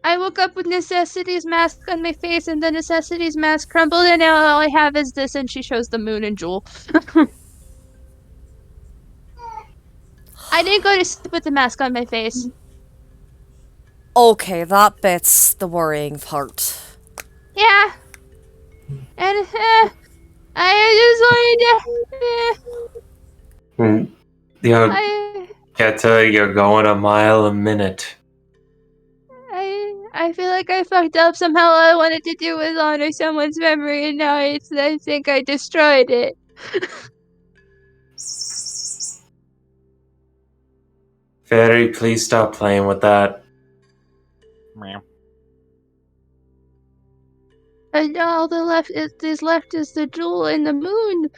I woke up with Necessity's mask on my face, and the Necessity's mask crumbled, and now all I have is this. And she shows the moon and jewel. I didn't go to sleep with the mask on my face. Okay, that bit's the worrying part. Yeah, and I just wanted to. I Keta, you're going a mile a minute. I feel like I fucked up somehow. All I wanted to do was honor someone's memory, and now I think I destroyed it. Fairy, please stop playing with that. Meow. And all the left is the jewel and the moon.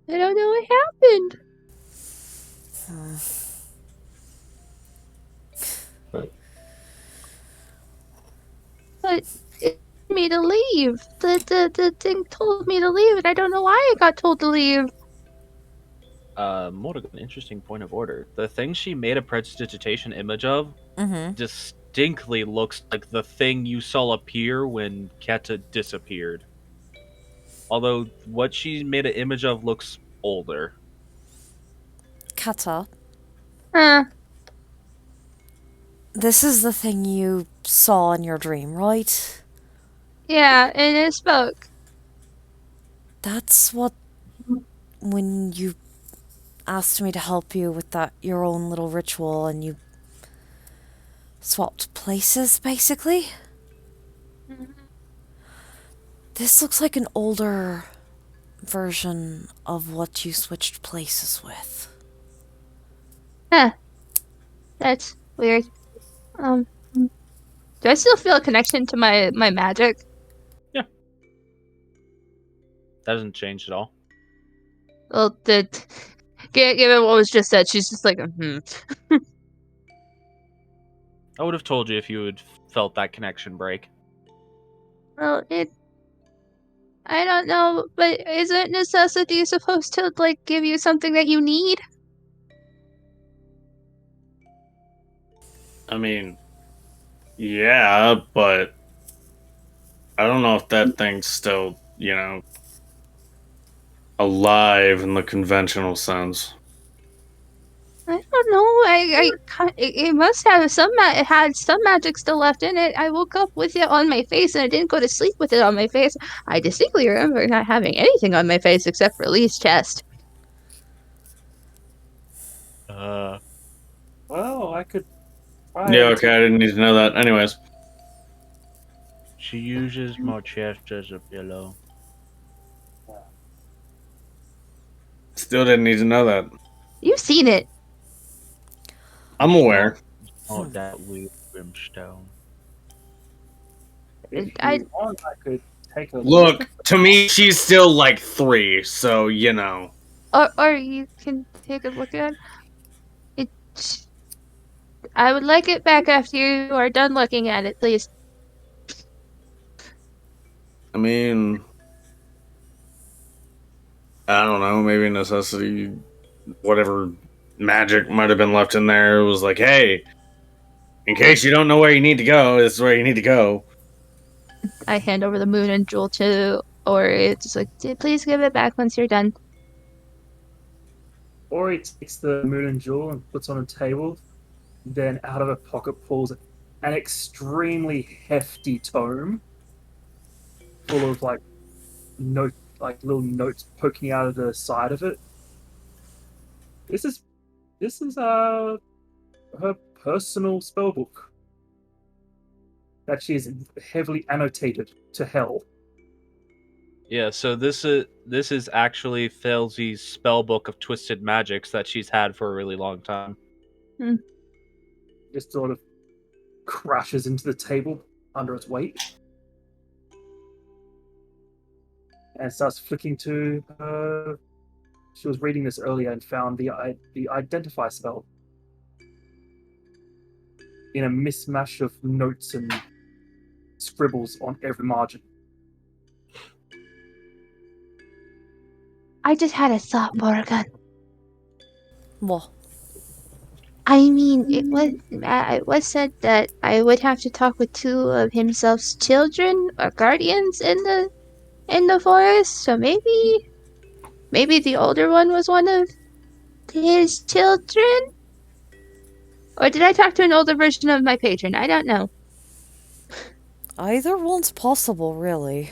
I don't know what happened. But it told me to leave. The thing told me to leave, and I don't know why I got told to leave. More of an interesting point of order. The thing she made a prestidigitation image of Mm-hmm. distinctly looks like the thing you saw appear when Keta disappeared. Although what she made an image of looks older. Kata, Huh. this is the thing you saw in your dream, right? Yeah, and it spoke. That's what, when you asked me to help you with that, your own little ritual, and you swapped places, basically? This looks like an older version of what you switched places with. Huh. That's weird. Do I still feel a connection to my magic? Doesn't change at all. Well, given what was just said, she's just like, I would have told you if you had felt that connection break. Well, I don't know, but isn't necessity supposed to, like, give you something that you need? I mean, yeah, but I don't know if that thing's still, alive in the conventional sense. I don't know. It must have it had some magic still left in it. I woke up with it on my face, and I didn't go to sleep with it on my face. I distinctly remember not having anything on my face except for Lee's chest. Well, I could try Yeah, and okay, I didn't need to know that. Anyways, She uses my chest as a pillow. still didn't need to know that. You've seen it. I'm aware. Oh, that weird brimstone. if I you want, I could take a Look, to me, she's still like 3, so, or you can take a look at it. I would like it back after you are done looking at it, please. I mean, I don't know, maybe necessity, whatever magic might have been left in there was like, hey, in case you don't know where you need to go, this is where you need to go. I hand over the moon and jewel to, or it's just like, please give it back once you're done. Ori takes the moon and jewel and puts on a table, then out of her pocket pulls an extremely hefty tome full of like little notes poking out of the side of it. This is her personal spellbook that she is heavily annotated to hell. Yeah, so this is actually Felzy's spellbook of twisted magics that she's had for a really long time. Just sort of crashes into the table under its weight and starts flicking to she was reading this earlier and found the identify spell in a mismatch of notes and scribbles on every margin. I just had a thought, Morgan. Well, I mean, it was said that I would have to talk with two of himself's children or guardians in the forest. So maybe the older one was one of his children, or did I talk to an older version of my patron? I don't know. Either one's possible, really.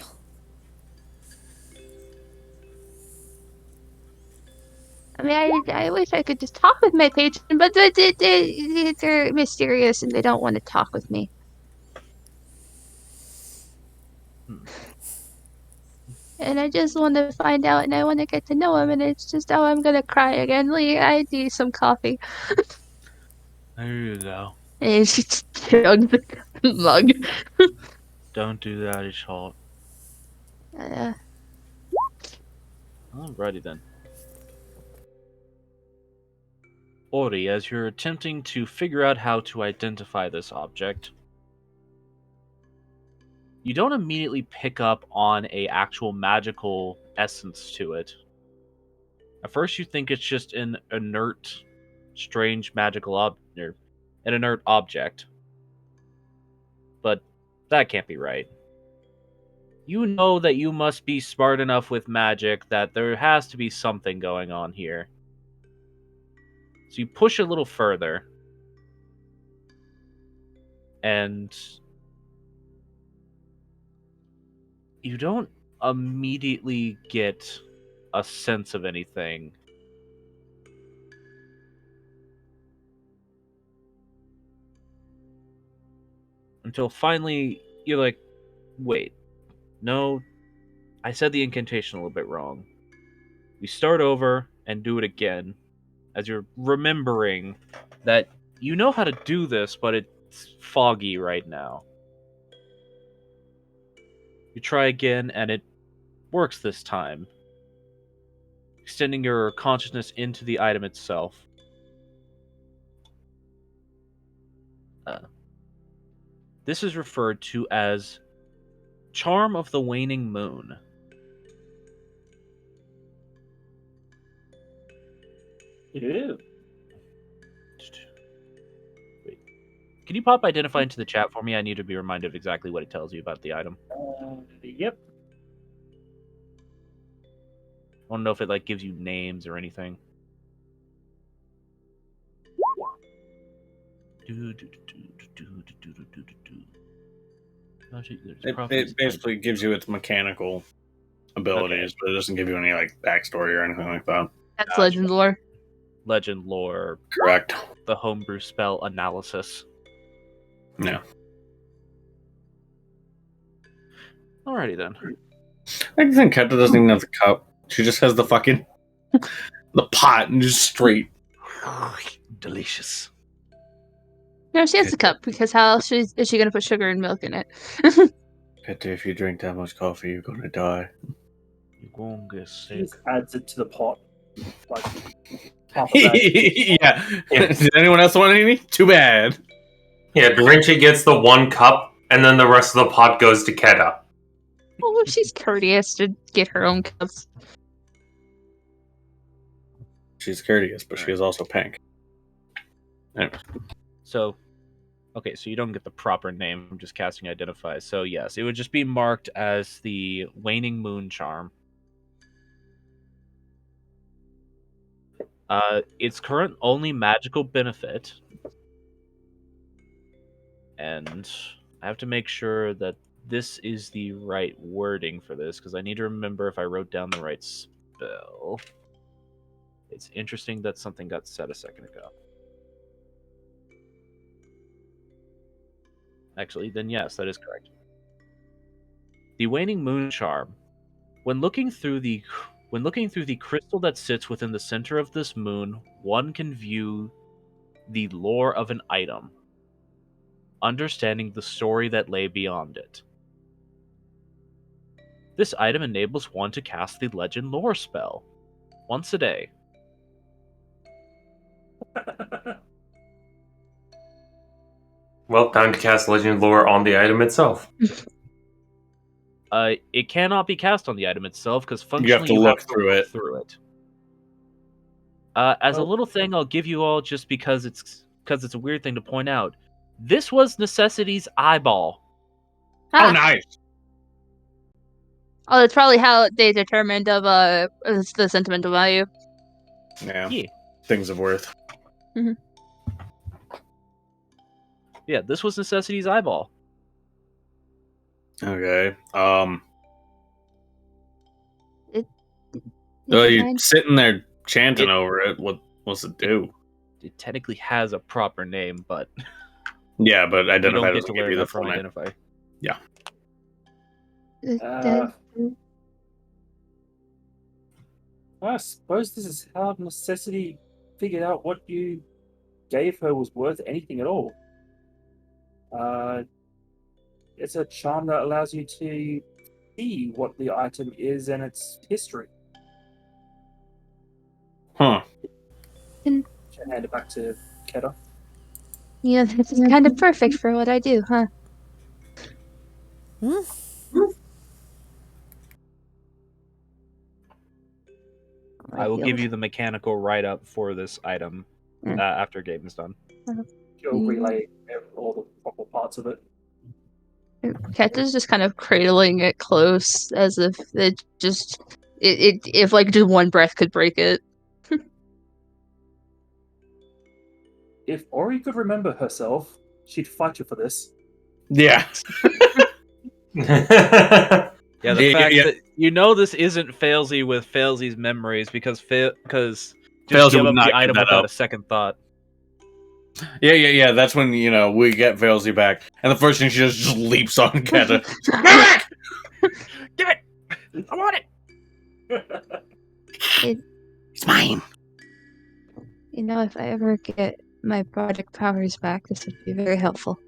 I mean, I wish I could just talk with my patron, but they're mysterious and they don't want to talk with me. And I just want to find out and I want to get to know him, and it's just, oh, I'm gonna cry again. Lee, I need some coffee. There you go. And she chugs the mug. Don't do that, it's hot. Uh, Alrighty then. Ori, as you're attempting to figure out how to identify this object, you don't immediately pick up on a actual magical essence to it. At first you think it's just an inert, strange magical an inert object. But that can't be right. You know that you must be smart enough with magic that there has to be something going on here. So you push a little further, and you don't immediately get a sense of anything. Until finally you're like, wait, no, I said the incantation a little bit wrong. We start over and do it again, as you're remembering that you know how to do this, but it's foggy right now. You try again, and it works this time, extending your consciousness into the item itself. This is referred to as Charm of the Waning Moon. Ew. Wait. Can you pop identify into the chat for me? I need to be reminded of exactly what it tells you about the item. Yep. I want to know if it gives you names or anything. It basically gives you its mechanical abilities, but it doesn't give you any backstory or anything like that. that's legend lore. Legend lore. Correct. The homebrew spell analysis. Yeah. Alrighty then. I think Keta doesn't even have the cup. She just has the fucking the pot and just straight. Delicious. No, she has the cup because how else is she going to put sugar and milk in it? Keta, if you drink that much coffee, you're gonna die. You're going to get She sick. just adds it to the pot. Like, half of that. Yeah. Did anyone else want any? Too bad. Yeah, Dorinci gets the one cup, and then the rest of the pot goes to Keta. Oh, she's courteous to get her own cups. She's courteous, but she is also pink. Anyway. So, okay, so you don't get the proper name. I'm just casting identify. So yes, it would just be marked as the Waning Moon Charm. Its current only magical benefit, and I have to make sure that this is the right wording for this, because I need to remember if I wrote down the right spell. It's interesting that something got said a second ago. Actually, then yes, that is correct. The Waning Moon Charm. When looking through the crystal that sits within the center of this moon, one can view the lore of an item, understanding the story that lay beyond it. This item enables one to cast the Legend Lore spell once a day. Well, time to cast Legend Lore on the item itself. It cannot be cast on the item itself because You have functionally to look through it. through it. As a Oh. little thing, I'll give you all just because it's a weird thing to point out. This was Necessity's eyeball. Ah. Oh, nice. Oh, that's probably how they determined of the sentimental value. Yeah. Yeah. Things of worth. Yeah, this was Necessity's eyeball. Okay. It's You're fine. sitting there chanting It- over it. What's it do? It technically has a proper name, but Yeah, but you identify don't get doesn't to give learn you the that full from name. Identify. I suppose this is how Necessity figured out what you gave her was worth anything at all. It's a charm that allows you to see what the item is and its history. Huh. Should hand it back to Keta. Yeah, this is kind of perfect for what I do, huh? Hmm? I will give you the mechanical write-up for this item after game is done. She'll relay all the proper parts of it. Keta's just kind of cradling it close, as if if like just one breath could break it. If Ori could remember herself, she'd fight you for this. Yeah. Yeah, the Yeah, fact yeah. that this isn't Failsy with Failsy's memories because just Failsy give would up not the give item that without up. a second thought. Yeah. That's when, we get Veilsy back. And the first thing she does is just leaps on Keta. Get back! Give it! I want it! It's mine. If I ever get my project powers back, this would be very helpful.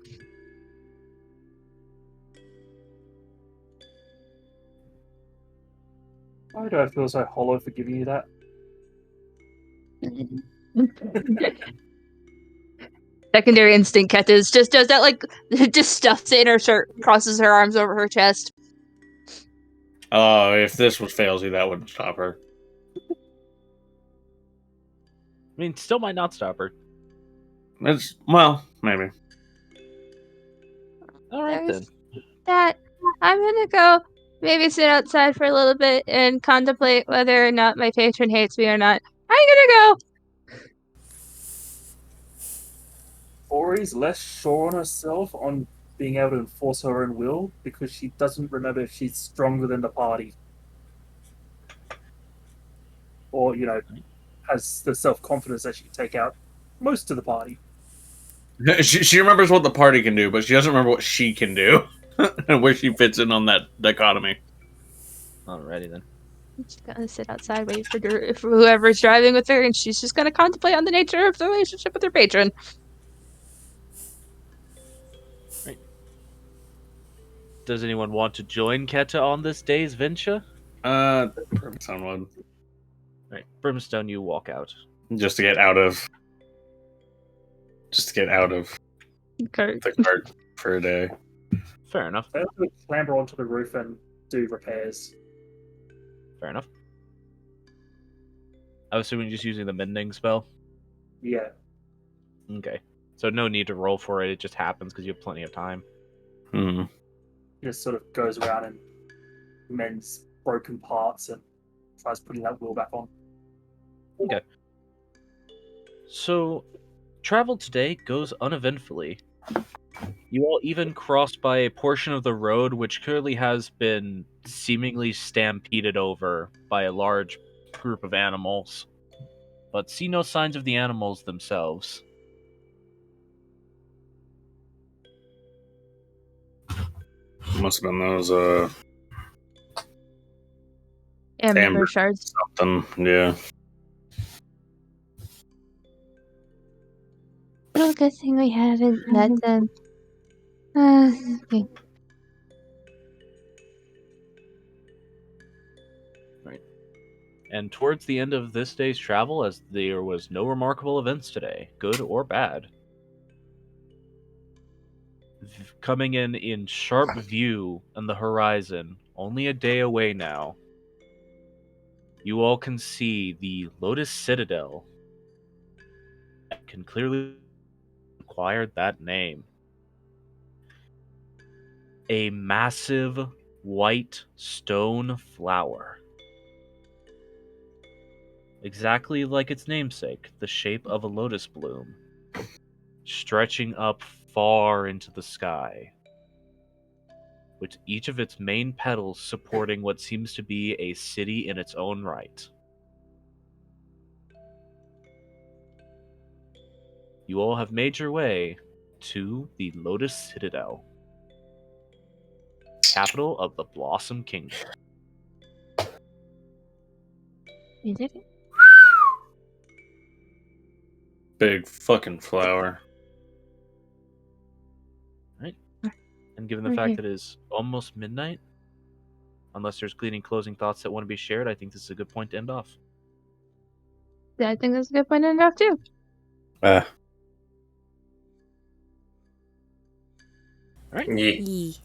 Why do I feel so hollow for giving you that? Secondary instinct Keta's just does that, like, just stuffs it in her shirt, crosses her arms over her chest. Oh, if this was Failsy, that wouldn't stop her. I mean, still might not stop her. Maybe. Alright then. That I'm gonna go maybe sit outside for a little bit and contemplate whether or not my patron hates me or not. I'm gonna go. Ori's less sure on herself on being able to enforce her own will because she doesn't remember if she's stronger than the party. Or, has the self-confidence that she can take out most of the party. She remembers what the party can do, but she doesn't remember what she can do. And where she fits in on that dichotomy. Alrighty then. I'm just gonna sit outside, wait for whoever's driving with her, and she's just gonna contemplate on the nature of the relationship with her patron. Does anyone want to join Keta on this day's venture? Someone. Right, Brimstone, you walk out. Just to get out of Okay. the cart for a day. Fair enough. They have to clamber onto the roof and do repairs. Fair enough. I was assuming just using the mending spell. Yeah. Okay. So no need to roll for it, it just happens because you have plenty of time. Hmm. Just sort of goes around and mends broken parts and tries putting that wheel back on. Okay. So, travel today goes uneventfully. You all even crossed by a portion of the road which clearly has been seemingly stampeded over by a large group of animals, but see no signs of the animals themselves. Must have been those Amber shards. something. Yeah. Oh, good thing we haven't met them. Okay. And towards the end of this day's travel, as there was no remarkable events today, good or bad, coming in sharp view on the horizon, only a day away now, you all can see the Lotus Citadel can clearly acquired that name. A massive white stone flower. Exactly like its namesake, the shape of a lotus bloom, stretching up far into the sky, with each of its main petals supporting what seems to be a city in its own right. You all have made your way to the Lotus Citadel, capital of the Blossom Kingdom. You did it. Big fucking flower. And given the fact that it is almost midnight, unless there's closing thoughts that want to be shared, I think this is a good point to end off. I think that's a good point to end off too. All right. Yee.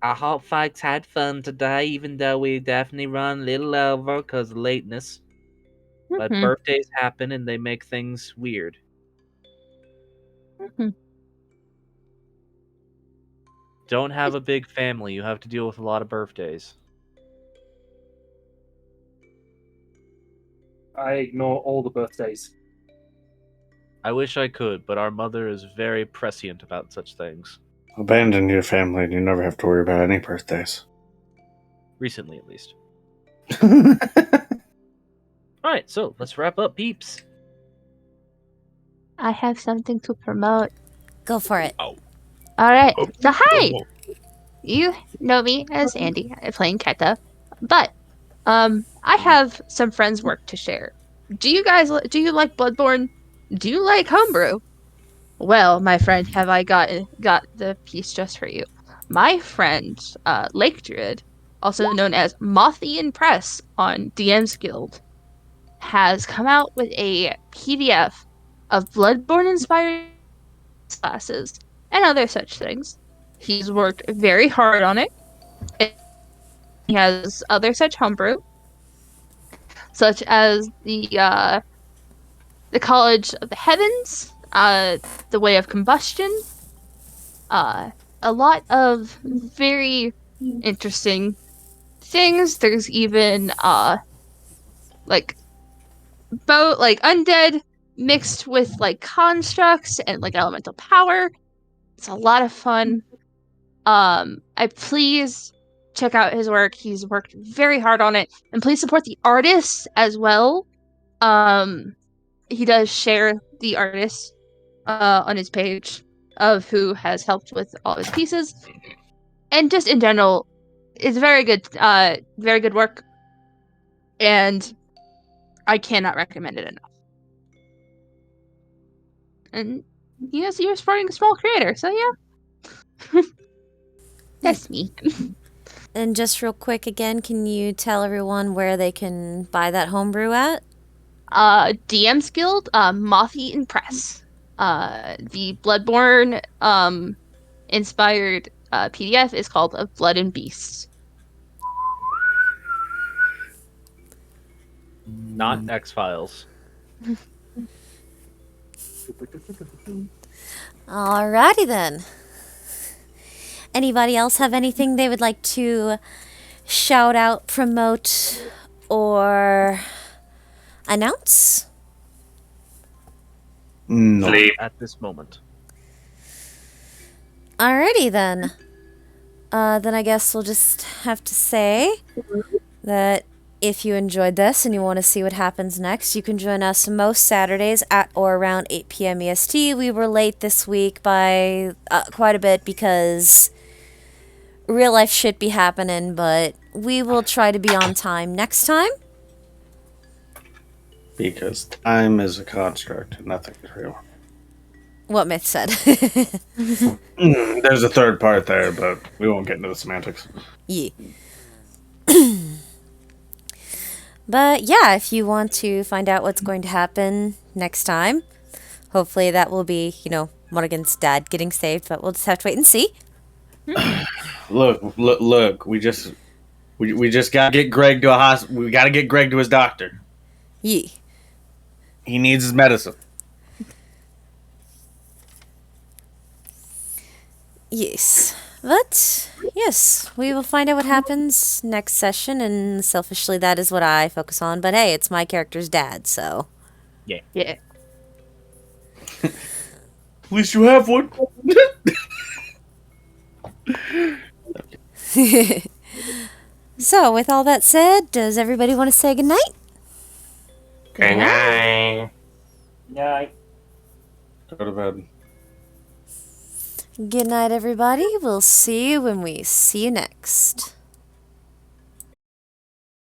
I hope folks had fun today, even though we definitely run a little over because of lateness. But Mhm. birthdays happen and they make things weird. Mhm. Don't have a big family. You have to deal with a lot of birthdays. I ignore all the birthdays. I wish I could, but our mother is very prescient about such things. Abandon your family and you never have to worry about any birthdays. Recently, at least. Alright, so let's wrap up, peeps. I have something to promote. Go for it. Alright, so hi! You know me as Andy, playing Keta, but I have some friends' work to share. Do you like Bloodborne? Do you like homebrew? Well, my friend, have I got the piece just for you. My friend, Lake Druid, also known as Mothian Press on DM's Guild, has come out with a PDF of Bloodborne-inspired classes and other such things. He's worked very hard on it. He has other such homebrew, such as the College of the Heavens, the Way of Combustion, a lot of very interesting things. There's even like undead mixed with like constructs and like elemental power. It's a lot of fun. I please check out his work. He's worked very hard on it, and please support the artists as well. He does share the artists on his page of who has helped with all his pieces, and just in general, it's very good work, and I cannot recommend it enough. And yes, you're supporting a small creator, so yeah. That's me. And just real quick again, can you tell everyone where they can buy that homebrew at? DM's Guild, Moth-Eaten Press. The Bloodborne inspired PDF is called Of Blood and Beasts. Not X-Files. Alrighty then. Anybody else have anything they would like to shout out, promote, or announce? No. Sleep. At this moment. Alrighty then. Then I guess we'll just have to say that if you enjoyed this and you want to see what happens next, you can join us most Saturdays at or around 8 p.m. EST. We were late this week by quite a bit because real life shit be happening, but we will try to be on time next time. Because time is a construct and nothing is real. What Myth said. There's a third part there, but we won't get into the semantics. Yeah. But yeah, if you want to find out what's going to happen next time, hopefully that will be, Morgan's dad getting saved, but we'll just have to wait and see. Look. We just gotta get Greg to a hospital. We gotta get Greg to his doctor. Yeah. He needs his medicine. Yes. But, yes, we will find out what happens next session, and selfishly, that is what I focus on. But hey, it's my character's dad, so. Yeah. At least you have one. So, with all that said, does everybody want to say goodnight? Good night. Yeah. Go to bed. Good night, everybody. We'll see you when we see you next.